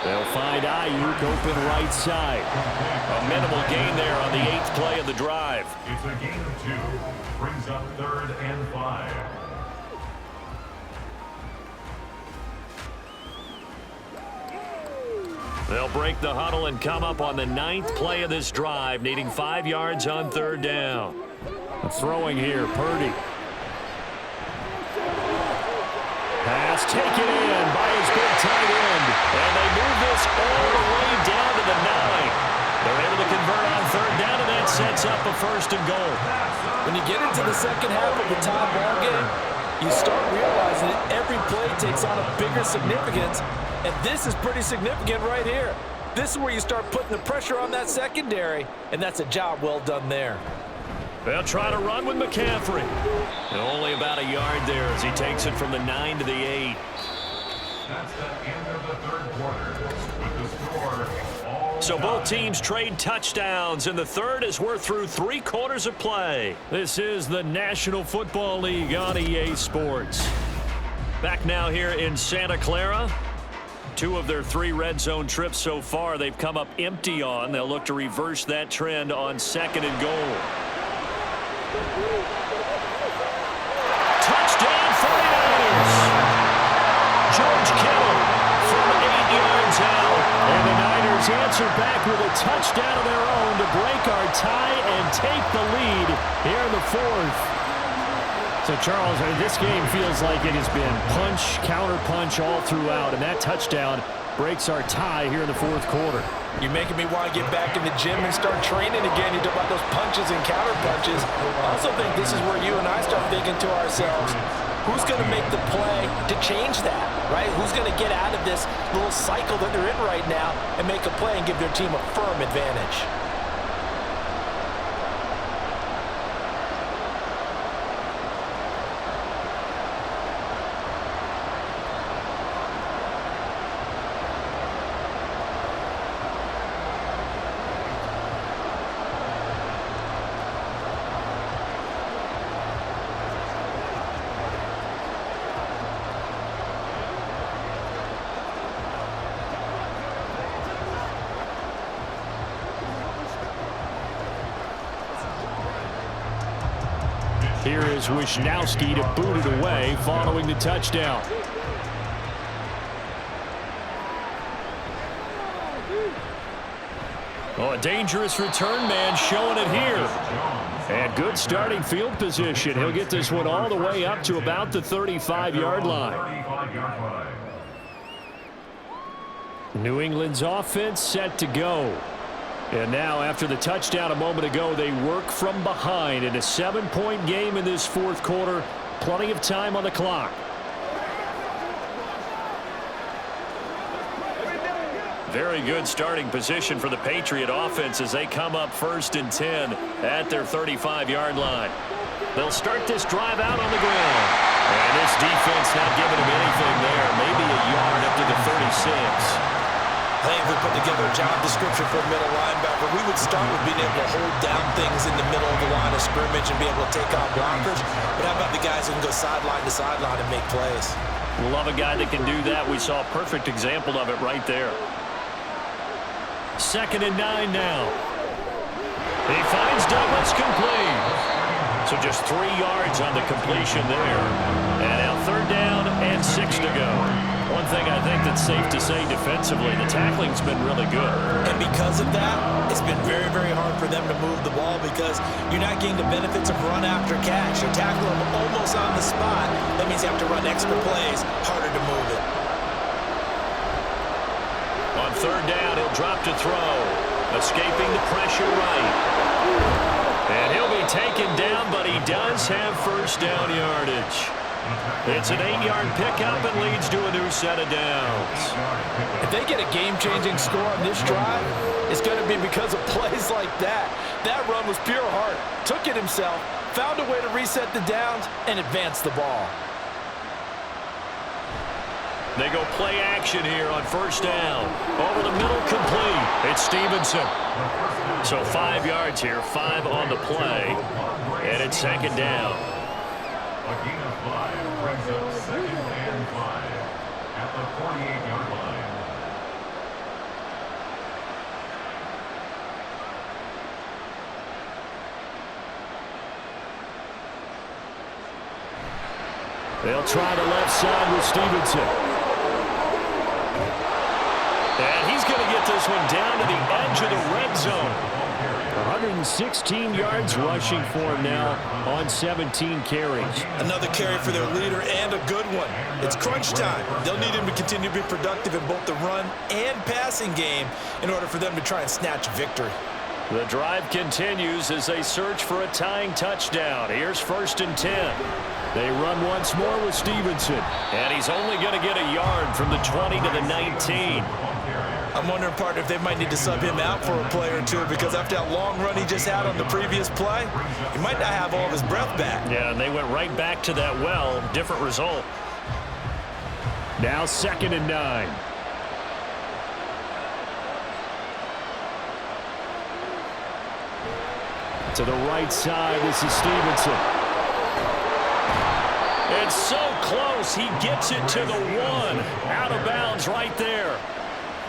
They'll find Ayuk open right side. A minimal gain there on the 8th play of the drive. It's a gain of 2. Brings up 3rd and 5. They'll break the huddle and come up on the 9th play of this drive, needing 5 yards on 3rd down. Throwing here, Purdy. Pass taken in by his big tight end. And they move this all the way down to the 9. They're able to convert on 3rd down, and that sets up a 1st and goal. When you get into the second half of the tie ball game, you start realizing that every play takes on a bigger significance, and this is pretty significant right here. This is where you start putting the pressure on that secondary, and that's a job well done there. They'll try to run with McCaffrey. And only about a yard there as he takes it from the 9 to the 8. That's the end of the 3rd quarter with the score. So both teams trade touchdowns, and the 3rd as we're through 3 quarters of play. This is the National Football League on EA Sports. Back now here in Santa Clara. 2 of their 3 red zone trips so far they've come up empty on. They'll look to reverse that trend on 2nd and goal. Touchdown 49ers! George Kittle from 8 yards out. And the Niners answer back with a touchdown of their own to break our tie and take the lead here in the 4th. So, Charles, this game feels like it has been punch, counter-punch all throughout, and that touchdown breaks our tie here in the 4th quarter. You're making me want to get back in the gym and start training again. You talk about those punches and counter punches. I also think this is where you and I start thinking to ourselves, who's going to make the play to change that, right? Who's going to get out of this little cycle that they're in right now and make a play and give their team a firm advantage? Here is Wisnowski to boot it away following the touchdown. Oh, a dangerous return man showing it here. And good starting field position. He'll get this one all the way up to about the 35-yard line. New England's offense set to go. And now, after the touchdown a moment ago, they work from behind in a 7-point game in this fourth quarter. Plenty of time on the clock. Very good starting position for the Patriot offense as they come up 1st and 10 at their 35-yard line. They'll start this drive out on the ground. And this defense not giving them anything there. Maybe a yard up to the 36. I think if we put together a job description for a middle linebacker, we would start with being able to hold down things in the middle of the line of scrimmage and be able to take on blockers. But how about the guys who can go sideline to sideline and make plays? We'll love a guy that can do that. We saw a perfect example of it right there. 2nd and 9 now. He finds Douglas complete. So just 3 yards on the completion there. And now 3rd down and 6 to go. One thing I think that's safe to say defensively, the tackling's been really good. And because of that, it's been very, very hard for them to move the ball because you're not getting the benefits of run after catch. You're tackling them almost on the spot. That means you have to run extra plays, harder to move it. On 3rd down, he'll drop to throw. Escaping the pressure right. And he'll be taken down, but he does have 1st down yardage. It's an 8-yard pickup and leads to a new set of downs. If they get a game-changing score on this drive, it's going to be because of plays like that. That run was pure heart. Took it himself, found a way to reset the downs, and advance the ball. They go play action here on 1st down. Over the middle, complete. It's Stevenson. So 5 yards here, 5 on the play. And it's 2nd down. A gain of 5 brings up 2nd and 5 at the 48-yard line. They'll try the left side with Stevenson. And he's going to get this one down to the edge of the red zone. 116 yards rushing for him now on 17 carries. Another carry for their leader and a good one. It's crunch time. They'll need him to continue to be productive in both the run and passing game in order for them to try and snatch victory. The drive continues as they search for a tying touchdown. Here's 1st and 10. They run once more with Stevenson. And he's only going to get a yard from the 20 to the 19. I'm wondering, partner, if they might need to sub him out for a play or two because after that long run he just had on the previous play, he might not have all of his breath back. Yeah, and they went right back to that well. Different result. Now 2nd and 9. To the right side, this is Stevenson. It's so close. He gets it to the 1. Out of bounds right there.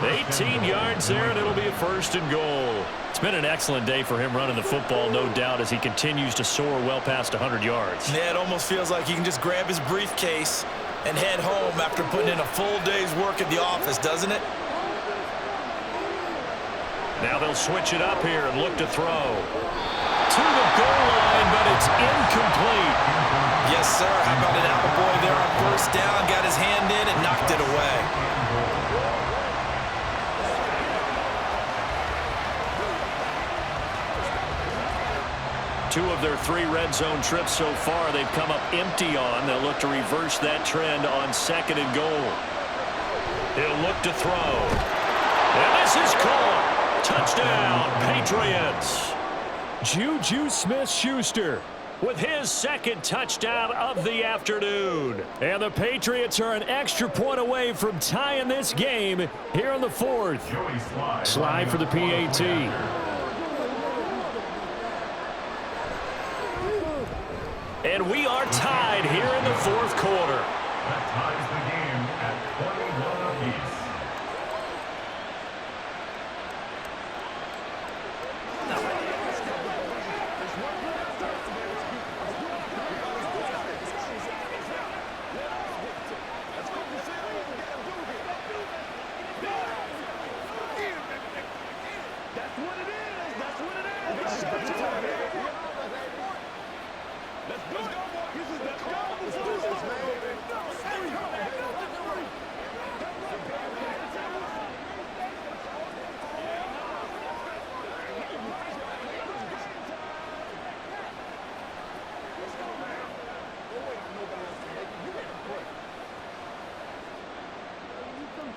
18 yards there, and it'll be a 1st and goal. It's been an excellent day for him running the football, no doubt, as he continues to soar well past 100 yards. Yeah, it almost feels like he can just grab his briefcase and head home after putting in a full day's work at the office, doesn't it? Now they'll switch it up here and look to throw. To the goal line, but it's incomplete. Yes, sir. How about an attaboy there on 1st down? Got his hand in and knocked it away. Two of their 3 red zone trips so far they've come up empty on. They'll look to reverse that trend on 2nd and goal. He'll look to throw. And this is caught. Touchdown, Patriots. Juju Smith-Schuster with his 2nd touchdown of the afternoon. And the Patriots are an extra point away from tying this game here in the 4th. Slide for the PAT. And we are tied here in the 4th quarter. That ties the game at 21 apiece.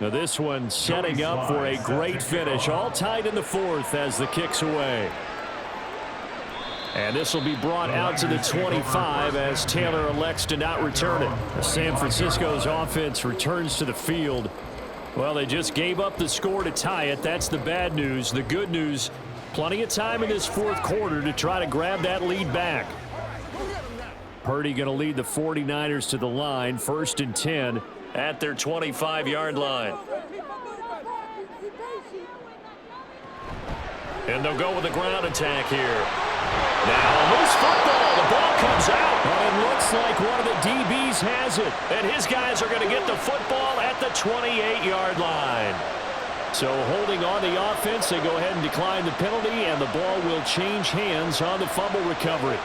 Now this one setting up for a great finish. All tied in the fourth as the kick's away. And this will be brought out to the 25 as Taylor elects to not return it. San Francisco's offense returns to the field. Well, they just gave up the score to tie it. That's the bad news. The good news, plenty of time in this fourth quarter to try to grab that lead back. Purdy going to lead the 49ers to the line, 1st and 10 at their 25-yard line. And they'll go with a ground attack here. Now, loose football. The ball comes out. And it looks like one of the DBs has it. And his guys are going to get the football at the 28-yard line. So holding on the offense, they go ahead and decline the penalty, and the ball will change hands on the fumble recovery.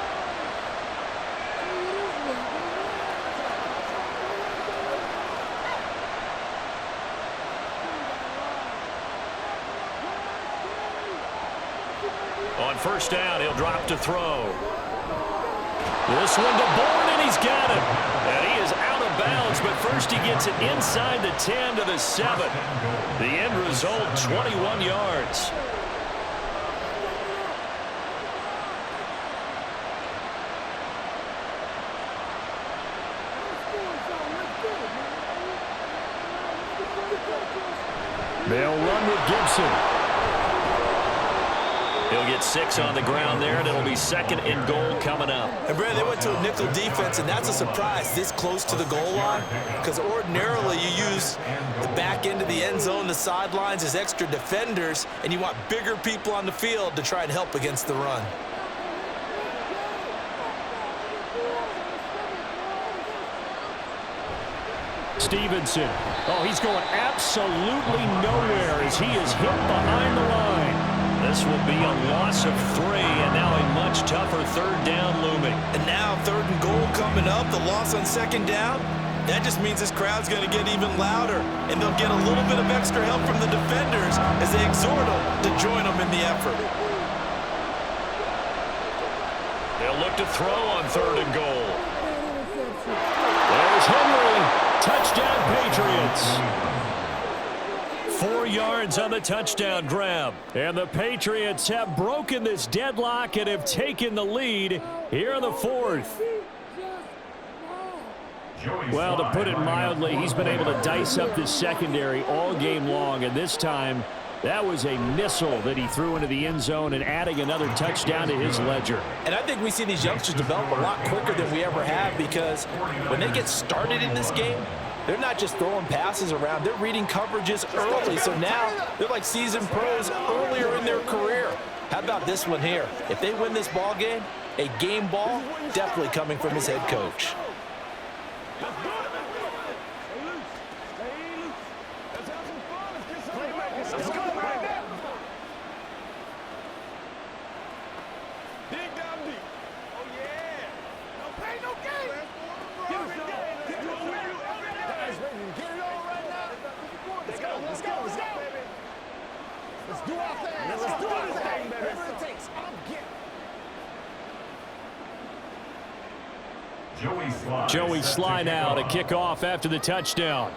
On first down, he'll drop to throw. This one to Bourne, and he's got it. And he is out of bounds, but first he gets it inside the 10 to the 7. The end result, 21 yards. They'll run with Gibson. He'll get 6 on the ground there, and it'll be 2nd and goal coming up. And, Brad, they went to a nickel defense, and that's a surprise this close to the goal line, because ordinarily you use the back end of the end zone, the sidelines as extra defenders, and you want bigger people on the field to try and help against the run. Stevenson. Oh, he's going absolutely nowhere as he is hit behind the line. This will be a loss of 3, and now a much tougher 3rd down looming. And now 3rd and goal coming up, the loss on 2nd down. That just means this crowd's going to get even louder, and they'll get a little bit of extra help from the defenders as they exhort them to join them in the effort. They'll look to throw on 3rd and goal. There's Henry. Touchdown, Patriots. 4 yards on the touchdown grab. And the Patriots have broken this deadlock and have taken the lead here in the 4th. Well, to put it mildly, he's been able to dice up this secondary all game long, and this time that was a missile that he threw into the end zone and adding another touchdown to his ledger. And I think we see these youngsters develop a lot quicker than we ever have, because when they get started in this game, they're not just throwing passes around. They're reading coverages early. So now they're like seasoned pros earlier in their career. How about this one here? If they win this ball game, a game ball definitely coming from his head coach. Joey Sly now to kick off after the touchdown.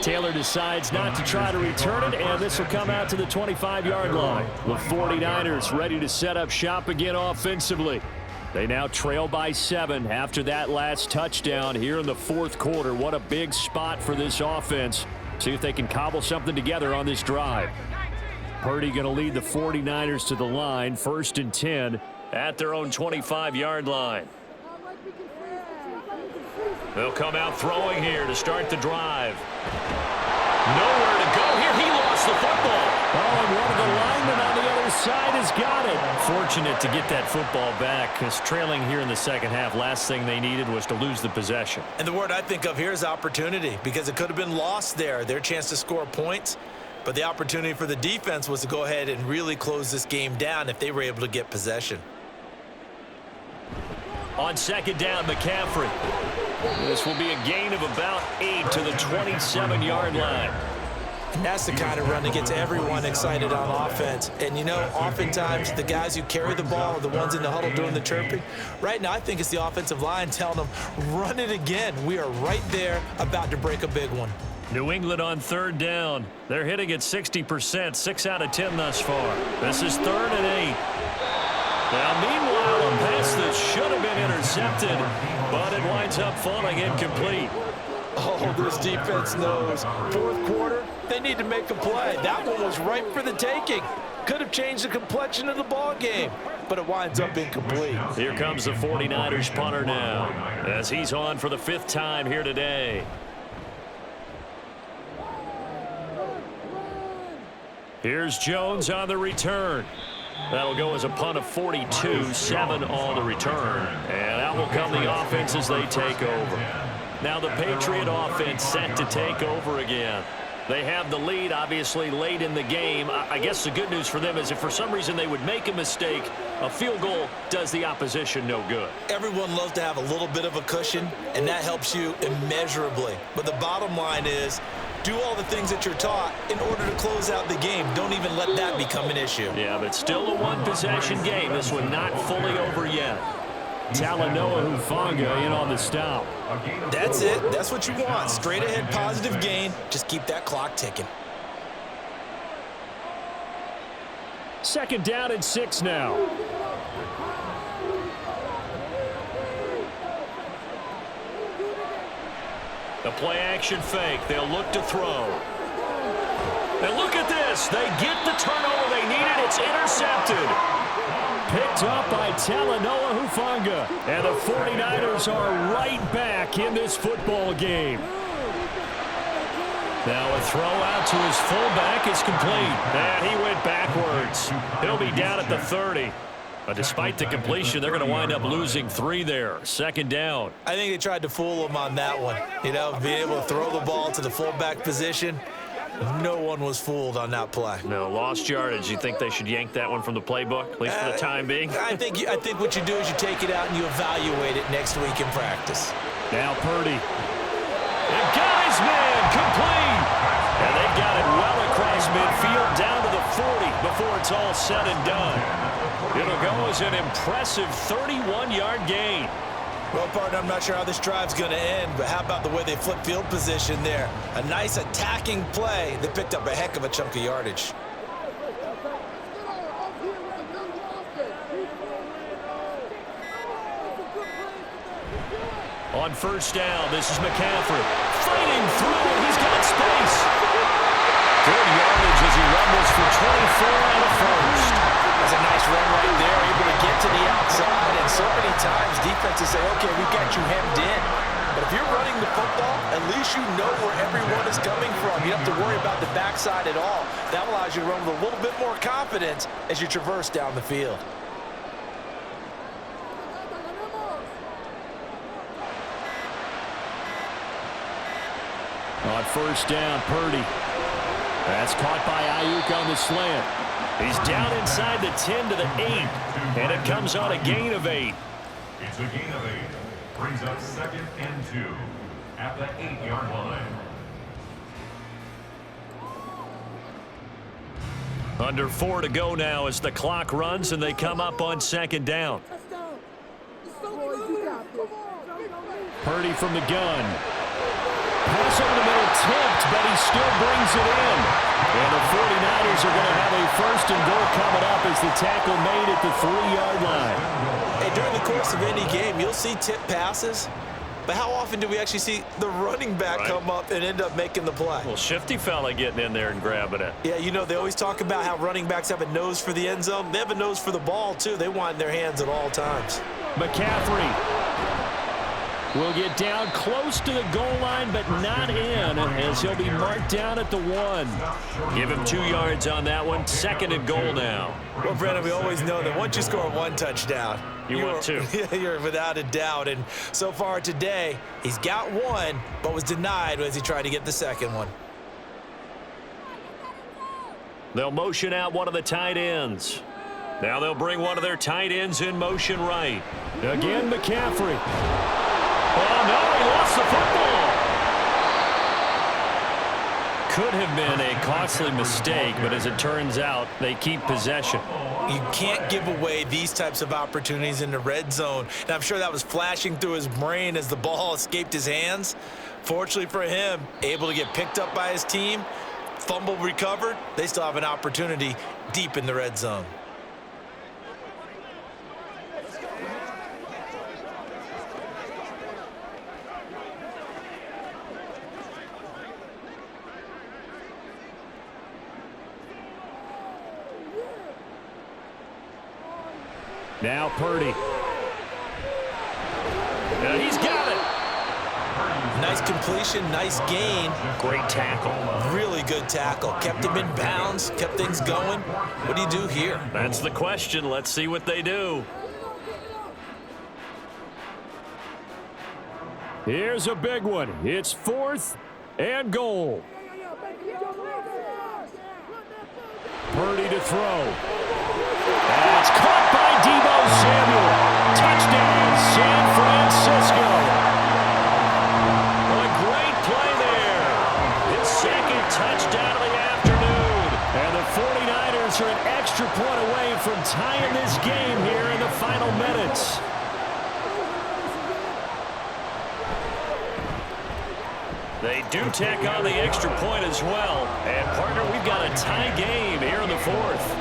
Taylor decides not to try to return it, and this will come out to the 25-yard line. The 49ers ready to set up shop again offensively. They now trail by 7 after that last touchdown here in the 4th quarter. What a big spot for this offense. See if they can cobble something together on this drive. Purdy going to lead the 49ers to the line, 1st and 10 at their own 25-yard line. They'll come out throwing here to start the drive. Nowhere to go here. He lost the football. Oh, and one of the linemen on the other side has got it. Fortunate to get that football back, because trailing here in the second half, last thing they needed was to lose the possession. And the word I think of here is opportunity, because it could have been lost there. Their chance to score points. But the opportunity for the defense was to go ahead and really close this game down if they were able to get possession. On 2nd down, McCaffrey. This will be a gain of about 8 to the 27-yard line. And that's the kind of run that gets everyone excited on offense. And, you know, oftentimes the guys who carry the ball are the ones in the huddle doing the chirping. Right now, I think it's the offensive line telling them, run it again. We are right there about to break a big one. New England on third down. They're hitting at 60%, 6 out of 10 thus far. This is 3rd and 8. Now, meanwhile, a pass that should have been intercepted, but it winds up falling incomplete. Oh, this defense knows. 4th quarter, they need to make a play. That one was ripe for the taking. Could have changed the complexion of the ball game, but it winds up incomplete. Here comes the 49ers punter now, as he's on for the 5th time here today. Here's Jones on the return. That'll go as a punt of 42, 7 on the return. And out will come the offense as they take over. Now the Patriot offense set to take over again. They have the lead, obviously, late in the game. I guess the good news for them is if for some reason they would make a mistake, a field goal does the opposition no good. Everyone loves to have a little bit of a cushion, and that helps you immeasurably. But the bottom line is, do all the things that you're taught in order to close out the game. Don't even let that become an issue. Yeah, but still a one-possession game. This one not fully over yet. Talanoa Hufanga in on the stop. That's it. That's what you want. Straight ahead positive gain. Just keep that clock ticking. 2nd down and 6 now. The play action fake. They'll look to throw. And look at this. They get the turnover they needed. It's intercepted. Picked up by Talanoa Hufanga. And the 49ers are right back in this football game. Now a throw out to his fullback is complete. And he went backwards. He'll be down at the 30. But despite the completion, they're going to wind up losing 3 there. 2nd down. I think they tried to fool him on that one. You know, being able to throw the ball to the fullback position. No one was fooled on that play. No, lost yardage. You think they should yank that one from the playbook, at least for the time being? I think what you do is you take it out and you evaluate it next week in practice. Now Purdy. And guy's man complete. And they've got it well across midfield down to the 40 before it's all said and done. It'll go as an impressive 31-yard gain. Well, partner, I'm not sure how this drive's going to end, but how about the way they flip field position there? A nice attacking play that picked up a heck of a chunk of yardage. On 1st down, this is McCaffrey. Fighting through, and he's got space. Good yardage as he rumbles for 24 on the 1st. That's a nice run right there, able to get to the outside. And so many times defenses say, okay, we've got you hemmed in. But if you're running the football, at least you know where everyone is coming from. You don't have to worry about the backside at all. That allows you to run with a little bit more confidence as you traverse down the field. On 1st down, Purdy. That's caught by Ayuk on the slant. He's down inside the 10 to the 8, and it comes on a gain of 8. It's a gain of 8. Brings up 2nd and 2 at the 8-yard line. Under 4 to go now as the clock runs, and they come up on 2nd down. Purdy from the gun. Pass over the middle, tipped, but he still brings it in. And the 49ers are going to have a 1st and goal coming up as the tackle made at the 3-yard line. Hey, during the course of any game, you'll see tip passes, but how often do we actually see the running back come up and end up making the play? Well, shifty fella getting in there and grabbing it. Yeah, you know, they always talk about how running backs have a nose for the end zone. They have a nose for the ball, too. They want in their hands at all times. McCaffrey will get down close to the goal line, but not in, as he'll be marked down at the 1. Give him 2 yards on that one. 2nd and goal now. Well, Brandon, we always know that once you score 1 touchdown, you want 2. You're without a doubt. And so far today, he's got 1, but was denied as he tried to get the 2nd one. They'll motion out one of the tight ends. Now they'll bring one of their tight ends in motion right. Again, McCaffrey. Oh, no, he lost the football. could have been a costly mistake, but as it turns out, they keep possession. You can't give away these types of opportunities in the red zone. And I'm sure that was flashing through his brain as the ball escaped his hands. Fortunately for him, able to get picked up by his team, fumble recovered. They still have an opportunity deep in the red zone. Now Purdy. And he's got it. Nice completion, nice gain. Great tackle. Really good tackle. Kept him in bounds, kept things going. What do you do here? That's the question. Let's see what they do. Here's a big one. It's 4th and goal. Purdy to throw. That's caught by Deebo Samuel. Touchdown, San Francisco. A great play there. His second touchdown of the afternoon. And the 49ers are an extra point away from tying this game here in the final minutes. They do tack on the extra point as well. And, partner, we've got a tie game here in the 4th.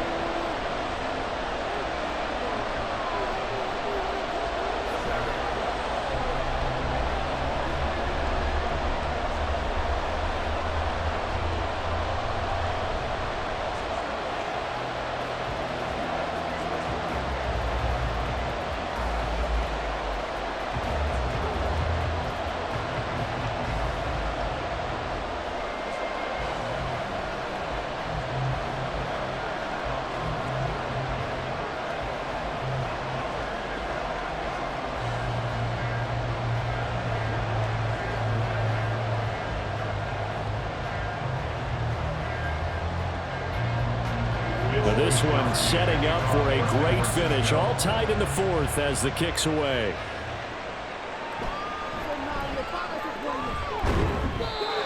This one setting up for a great finish. All tied in the 4th as the kick's away.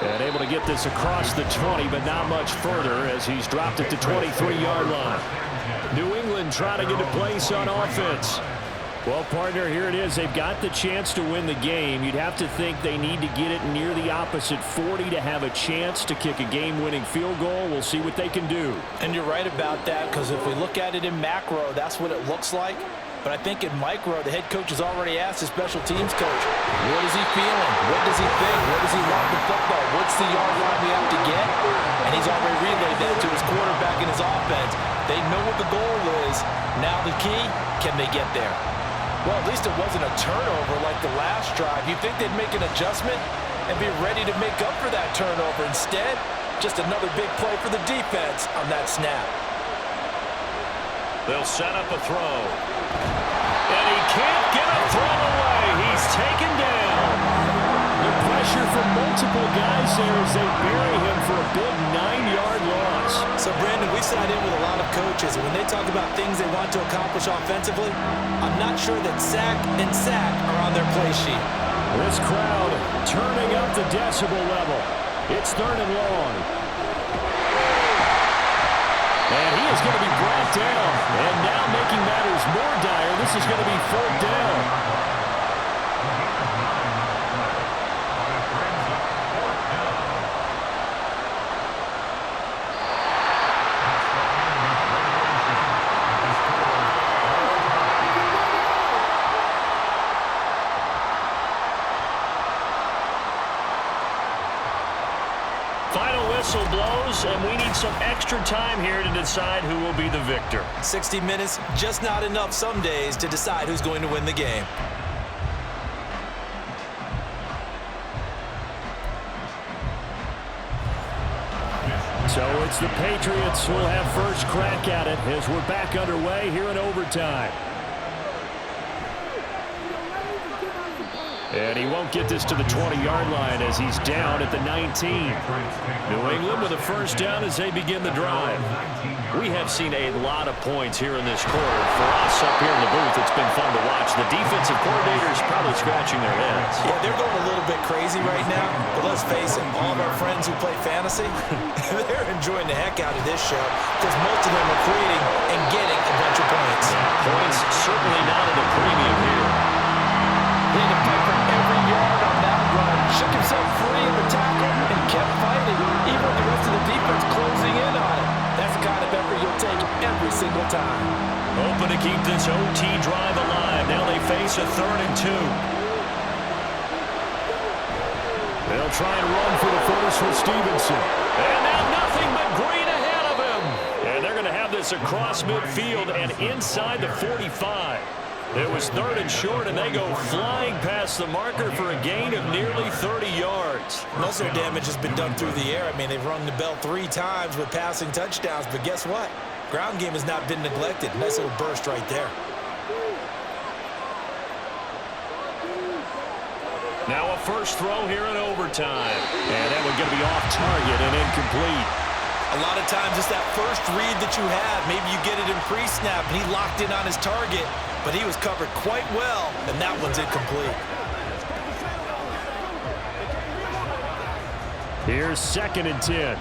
And able to get this across the 20, but not much further as he's dropped it to 23-yard line. New England trying to get a place on offense. Well, partner, here it is. They've got the chance to win the game. You'd have to think they need to get it near the opposite 40 to have a chance to kick a game-winning field goal. We'll see what they can do. And you're right about that, because if we look at it in macro, that's what it looks like. But I think in micro, the head coach has already asked his special teams coach, what is he feeling? What does he think? What does he want the football? What's the yard line we have to get? And he's already relayed that to his quarterback and his offense. They know what the goal is. Now the key, can they get there? Well, at least it wasn't a turnover like the last drive. You'd think they'd make an adjustment and be ready to make up for that turnover. Instead, just another big play for the defense on that snap. They'll set up a throw. And he can't get a throw away. He's taken down. The pressure from multiple guys there as they bury him for a big 9-yard loss. So, Brandon, we sat in with a lot of coaches, and when they talk about things they want to accomplish offensively, I'm not sure that sack and sack are on their play sheet. This crowd turning up the decibel level. It's 3rd and long. And he is going to be brought down. And now making matters more dire, this is going to be 4th down. Final whistle blows, and we need some extra time here to decide who will be the victor. 60 minutes, just not enough some days to decide who's going to win the game. So it's the Patriots who will have first crack at it as we're back underway here in overtime. And he won't get this to the 20-yard line as he's down at the 19. New England with a first down as they begin the drive. We have seen a lot of points here in this quarter. For us up here in the booth, it's been fun to watch. The defensive coordinators probably scratching their heads. Yeah, they're going a little bit crazy right now. But let's face it, all of our friends who play fantasy, they're enjoying the heck out of this show because most of them are creating and getting a bunch of points. Points certainly not at a premium here. He had to fight for every yard on that run. Shook himself free of the tackle and kept fighting, even with the rest of the defense closing in on him. That's the kind of effort you'll take every single time. Hoping to keep this OT drive alive. Now they face a 3rd and 2. They'll try and run for the first with Stevenson. And now nothing but green ahead of him. And they're going to have this across midfield and inside the 45. It was 3rd and short, and they go flying past the marker for a gain of nearly 30 yards. Most of the damage has been done through the air. I mean, they've rung the bell 3 times with passing touchdowns, but guess what? Ground game has not been neglected. Nice little burst right there. Now a first throw here in overtime. And that one going to be off target and incomplete. A lot of times it's that first read that you have. Maybe you get it in pre-snap, and he locked in on his target, but he was covered quite well, and that one's incomplete. Here's 2nd and 10.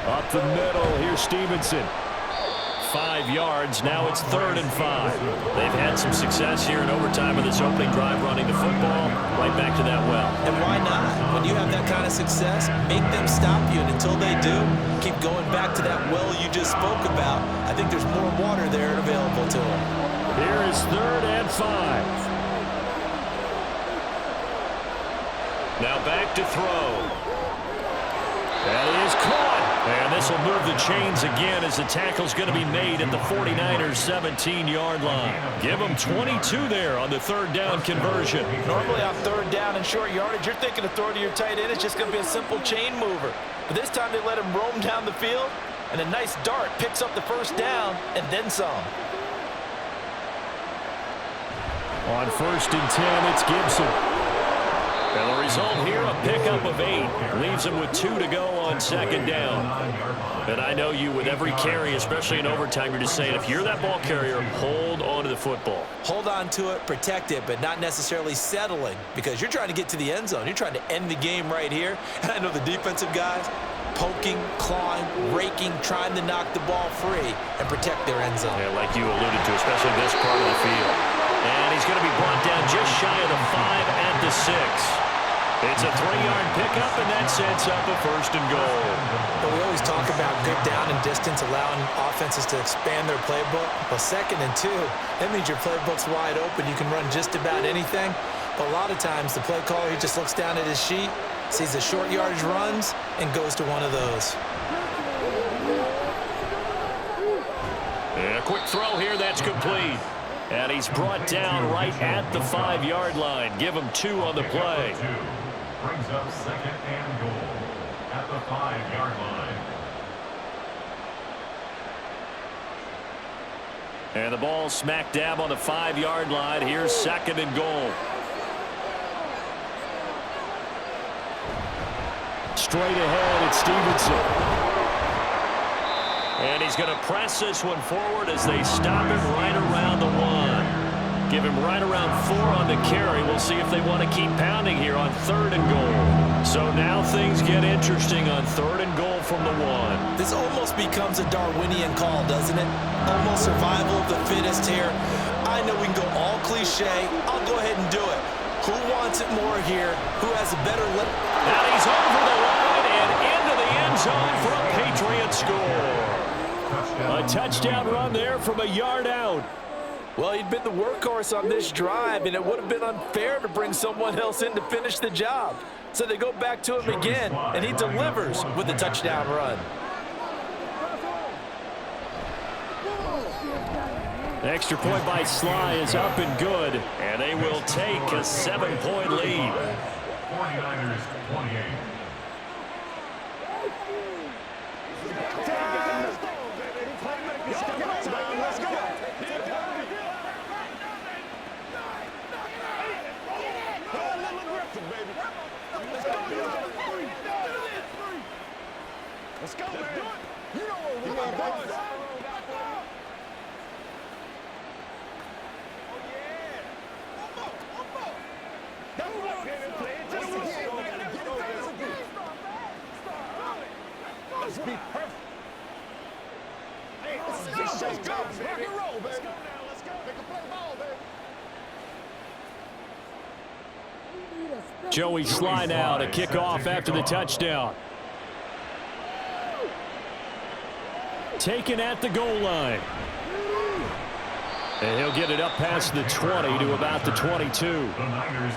Up the middle, here's Stevenson. 5 yards. Now it's 3rd and 5. They've had some success here in overtime with this opening drive running the football right back to that well. And why not? When you have that kind of success, make them stop you. And until they do, keep going back to that well you just spoke about. I think there's more water there available to them. Here is 3rd and 5. Now back to throw. That is caught. And this will move the chains again as the tackle's going to be made at the 49ers' 17-yard line. Give them 22 there on the 3rd down conversion. Normally on 3rd down and short yardage, you're thinking of throwing to your tight end. It's just going to be a simple chain mover. But this time they let him roam down the field, and a nice dart picks up the first down and then some. On 1st and 10, it's Gibson. And the result here, a pickup of 8. Leaves him with 2 to go on 2nd down. And I know you, with every carry, especially in overtime, you're just saying, if you're that ball carrier, hold on to the football. Hold on to it, protect it, but not necessarily settling, because you're trying to get to the end zone. You're trying to end the game right here. And I know the defensive guys, poking, clawing, raking, trying to knock the ball free and protect their end zone. Yeah, like you alluded to, especially this part of the field. And he's going to be brought down just shy of the 5 at the 6. It's a 3-yard pickup, and that sets up a 1st and goal. But we always talk about good down and distance, allowing offenses to expand their playbook. Well, 2nd and 2, that means your playbook's wide open. You can run just about anything. But a lot of times, the play caller, he just looks down at his sheet, sees the short yardage runs, and goes to one of those. And a quick throw here, that's complete. And he's brought down right at the 5-yard line. Give him 2 on the play. Brings up 2nd and goal at the 5-yard line. And the ball smack dab on the 5-yard line. Here's 2nd and goal. Straight ahead, it's Stevenson. And he's going to press this one forward as they stop him right around the 1. Give him right around 4 on the carry. We'll see if they want to keep pounding here on 3rd and goal. So now things get interesting on 3rd and goal from the 1. This almost becomes a Darwinian call, doesn't it? Almost survival of the fittest here. I know we can go all cliche. I'll go ahead and do it. Who wants it more here? Who has a better lip? And he's over the line and into the end zone for a Patriots score. A touchdown run there from a yard out. Well, he'd been the workhorse on this drive, and it would have been unfair to bring someone else in to finish the job. So they go back to him again, and he delivers with the touchdown run. Extra point by Sly is up and good. And they will take a 7-point lead. 49ers 28. Let's go, man. You know what we need, baby. Let's be perfect. Hey, let's go, baby. Rock and roll, baby. Let's go now. Let's go. Make a play ball, baby. Joey Sly now to kick off after the touchdown. Taken at the goal line. And he'll get it up past the 20 to about the 22.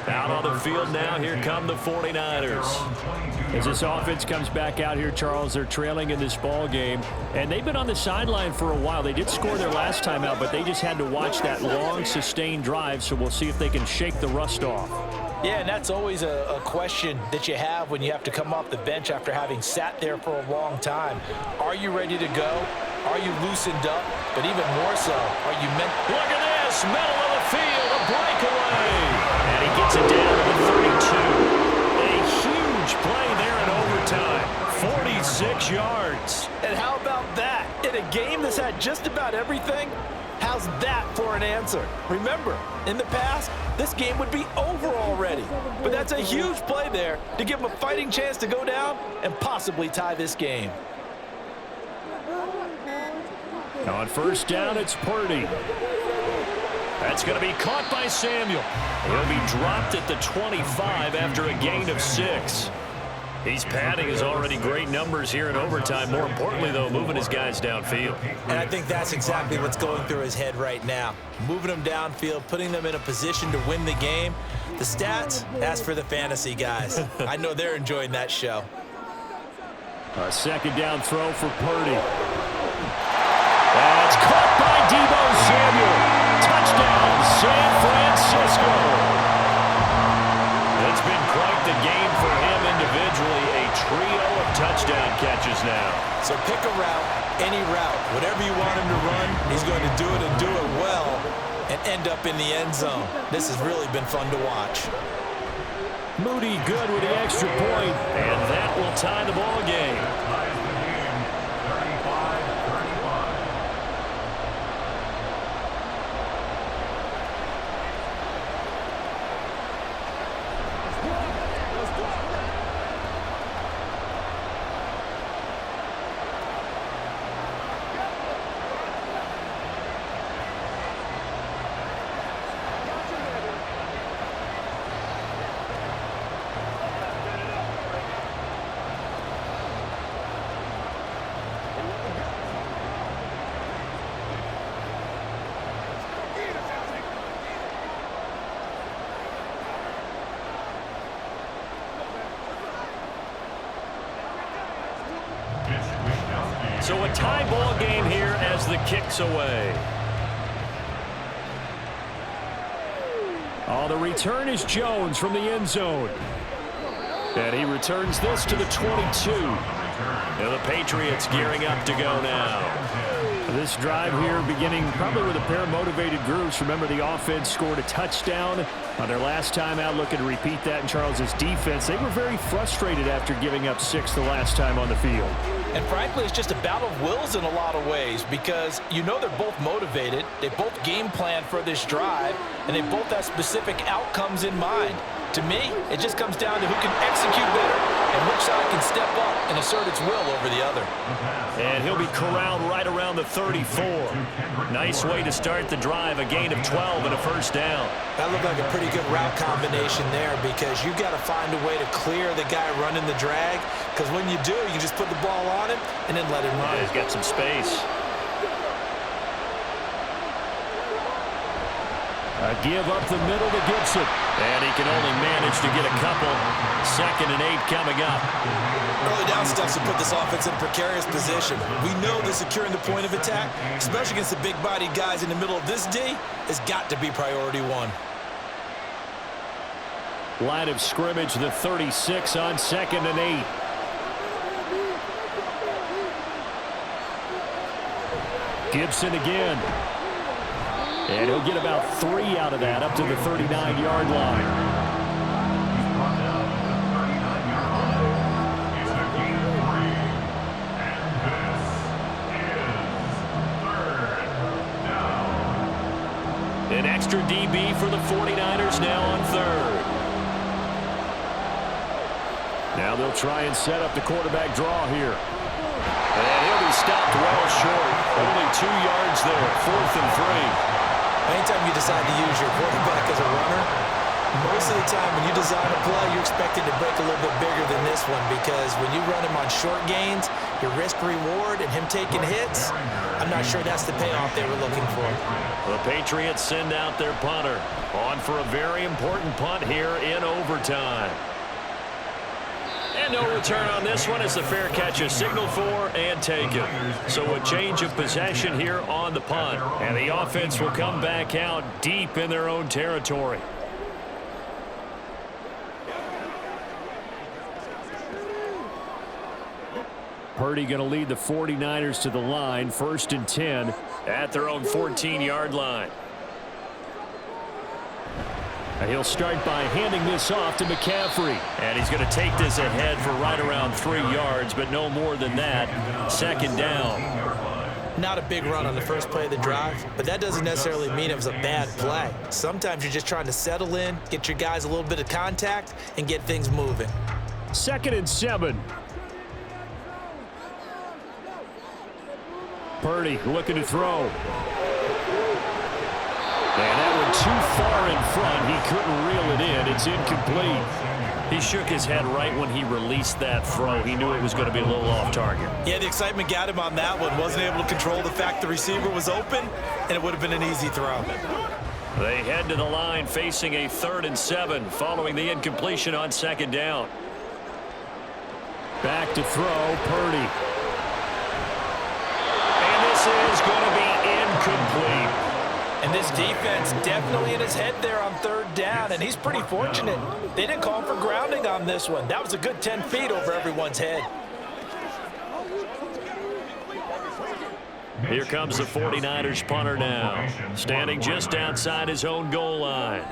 Out on the field now, here come the 49ers. As this offense comes back out here, Charles, they're trailing in this ball game. And they've been on the sideline for a while. They did score their last time out, but they just had to watch that long, sustained drive. So we'll see if they can shake the rust off. Yeah, and that's always a question that you have when you have to come off the bench after having sat there for a long time. Are you ready to go? Are you loosened up? But even more so, are you meant... Look at this, middle of the field, a breakaway. And he gets it down to the 32. A huge play there in overtime. 46 yards. And how about that? In a game that's had just about everything, how's that for an answer? Remember, in the past, this game would be over already. But that's a huge play there to give him a fighting chance to go down and possibly tie this game. On first down, it's Purdy. That's going to be caught by Samuel. He'll be dropped at the 25 after a gain of 6. He's padding his already great numbers here in overtime. More importantly, though, moving his guys downfield. And I think that's exactly what's going through his head right now. Moving them downfield, putting them in a position to win the game. The stats, that's for the fantasy guys. I know they're enjoying that show. A second down throw for Purdy. That's caught by Deebo Samuel. Touchdown, San Francisco. It's been quite the game for him individually. A trio of touchdown catches now. So pick a route, any route. Whatever you want him to run, he's going to do it and do it well and end up in the end zone. This has really been fun to watch. Moody good with the extra point. And that will tie the ball game. So a tie ball game here as the kick's away. Oh, the return is Jones from the end zone. And he returns this to the 22. Now the Patriots gearing up to go now. This drive here beginning probably with a pair of motivated groups. Remember, the offense scored a touchdown on their last time out. Looking to repeat that in Charles's defense. They were very frustrated after giving up 6 the last time on the field. And frankly, it's just a battle of wills in a lot of ways because you know they're both motivated. They both game plan for this drive, and they both have specific outcomes in mind. To me, it just comes down to who can execute better and which side can step up and assert its will over the other. And he'll be corralled right around the 34. Nice way to start the drive, a gain of 12 and a first down. That looked like a pretty good route combination there because you've got to find a way to clear the guy running the drag because when you do, you can just put the ball on him and then let him run. He's got some space. A give up the middle to Gibson. And he can only manage to get a couple. 2nd and 8 coming up. Early down stuff to put this offense in a precarious position. We know that securing the point of attack, especially against the big-bodied guys in the middle of this D, has got to be priority one. Line of scrimmage, the 36 on 2nd and 8. Gibson again. And he'll get about 3 out of that, up to the 39-yard line. It's a gain of 3. An extra DB for the 49ers now on third. Now they'll try and set up the quarterback draw here. And he'll be stopped well short. Only 2 yards there. 4th and 3. Anytime you decide to use your quarterback as a runner, most of the time when you design a play, you're expected to break a little bit bigger than this one, because when you run him on short gains, your risk-reward and him taking hits, I'm not sure that's the payoff they were looking for. The Patriots send out their punter. On for a very important punt here in overtime. And no return on this one as the fair catch is signaled for and taken. So a change of possession here on the punt. And the offense will come back out deep in their own territory. Purdy going to lead the 49ers to the line, 1st and 10. At their own 14-yard line. And he'll start by handing this off to McCaffrey. And he's going to take this ahead for right around 3 yards, but no more than that. 2nd down. Not a big run on the first play of the drive, but that doesn't necessarily mean it was a bad play. Sometimes you're just trying to settle in, get your guys a little bit of contact, and get things moving. 2nd and 7. Purdy looking to throw. And that one too far in front. He couldn't reel it in. It's incomplete. He shook his head right when he released that throw. He knew it was going to be a little off target. Yeah, the excitement got him on that one. Wasn't able to control the fact the receiver was open, and it would have been an easy throw. They head to the line facing a 3rd and 7 following the incompletion on 2nd down. Back to throw, Purdy. And this is going to be incomplete. And this defense definitely in his head there on 3rd down, and he's pretty fortunate. They didn't call for grounding on this one. That was a good 10 feet over everyone's head. Here comes the 49ers punter now, standing just outside his own goal line.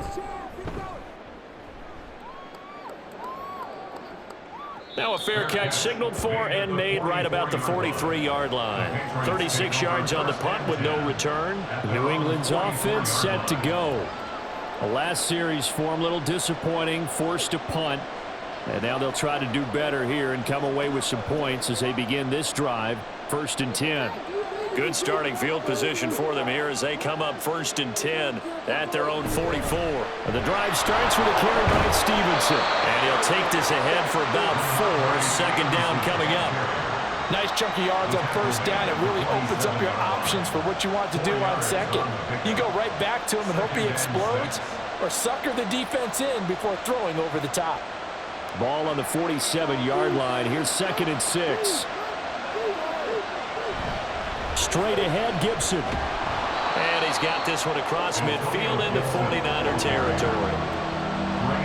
Now a fair catch signaled for and made right about the 43-yard line. 36 yards on the punt with no return. New England's offense set to go. The last series for them, a little disappointing, forced to punt. And now they'll try to do better here and come away with some points as they begin this drive, 1st and 10. Good starting field position for them here as they come up 1st and 10 at their own 44. And the drive starts with a carry by Stevenson. And he'll take this ahead for about 4. 2nd down coming up. Nice chunk of yards on 1st down. It really opens up your options for what you want to do on 2nd. You go right back to him and hope he explodes, or sucker the defense in before throwing over the top. Ball on the 47-yard line. Here's 2nd and 6. Straight ahead, Gibson. And he's got this one across midfield into 49er territory.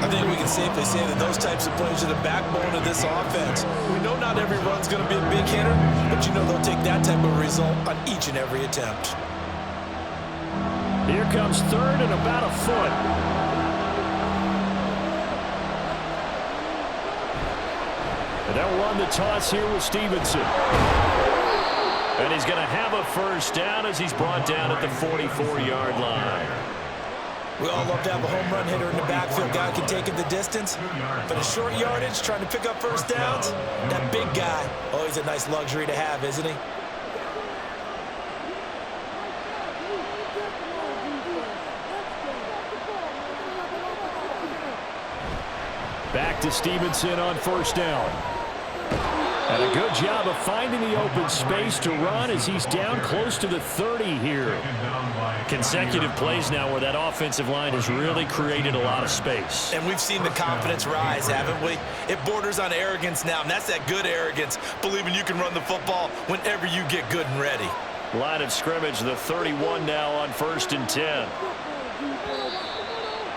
I think we can safely say that those types of plays are the backbone of this offense. We know not every run's going to be a big hitter, but you know they'll take that type of result on each and every attempt. Here comes 3rd and about a foot. And they'll run the toss here with Stevenson. And he's going to have a 1st down as he's brought down at the 44-yard line. We all love to have a home run hitter in the backfield. Guy can take it the distance. But a short yardage, trying to pick up 1st downs, that big guy, always a nice luxury to have, isn't he? Back to Stevenson on 1st down. And a good job of finding the open space to run as he's down close to the 30 here. Consecutive plays now where that offensive line has really created a lot of space. And we've seen the confidence rise, haven't we? It borders on arrogance now, and that's that good arrogance, believing you can run the football whenever you get good and ready. Line of scrimmage, the 31 now on 1st and 10.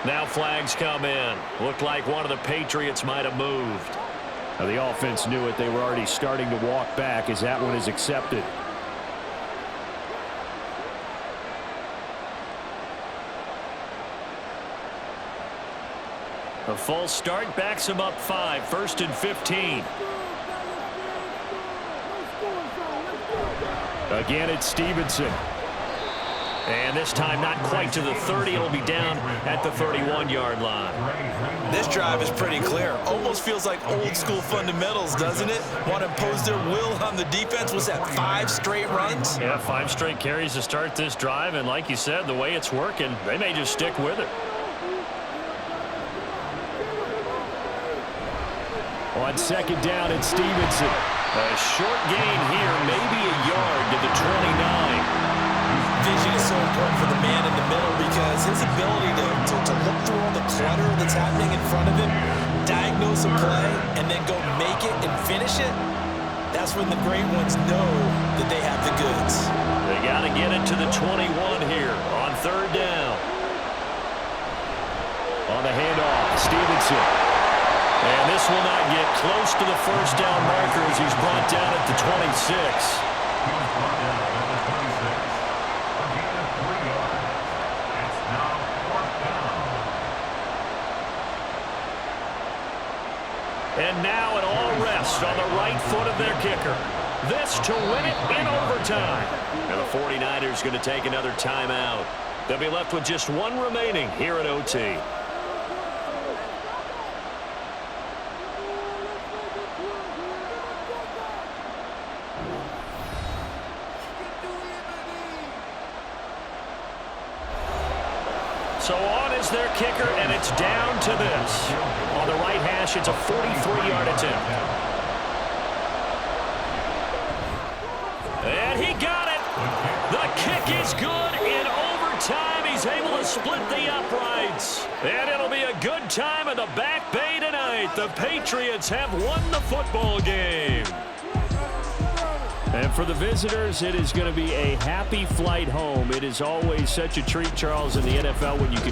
Now flags come in. Looked like one of the Patriots might have moved. Now the offense knew it. They were already starting to walk back as that one is accepted. A false start backs him up 5. 1st and 15. Again, it's Stevenson. And this time not quite to the 30. It'll be down at the 31-yard line. This drive is pretty clear. Almost feels like old school fundamentals, doesn't it? Want to impose their will on the defense. Was that 5 straight runs? Yeah, 5 straight carries to start this drive. And like you said, the way it's working, they may just stick with it. On second down, it's Stevenson. A short gain here, maybe a yard to the 29. Vision is so important for the man in the middle because his ability to look through all the clutter that's happening in front of him, diagnose a play, and then go make it and finish it, that's when the great ones know that they have the goods. They got to get it to the 21 here on third down. On the handoff, Stevenson. And this will not get close to the first down marker as he's brought down at the 26. And now it all rests on the right foot of their kicker. This to win it in overtime. And the 49ers going to take another timeout. They'll be left with just one remaining here at OT. So on is their kicker, and it's down to this. On the right hash, it's a 43-yard attempt. And he got it. The kick is good in overtime. He's able to split the uprights. And it'll be a good time in the back bay tonight. The Patriots have won the football game. And for the visitors, it is going to be a happy flight home. It is always such a treat, Charles, in the NFL when you can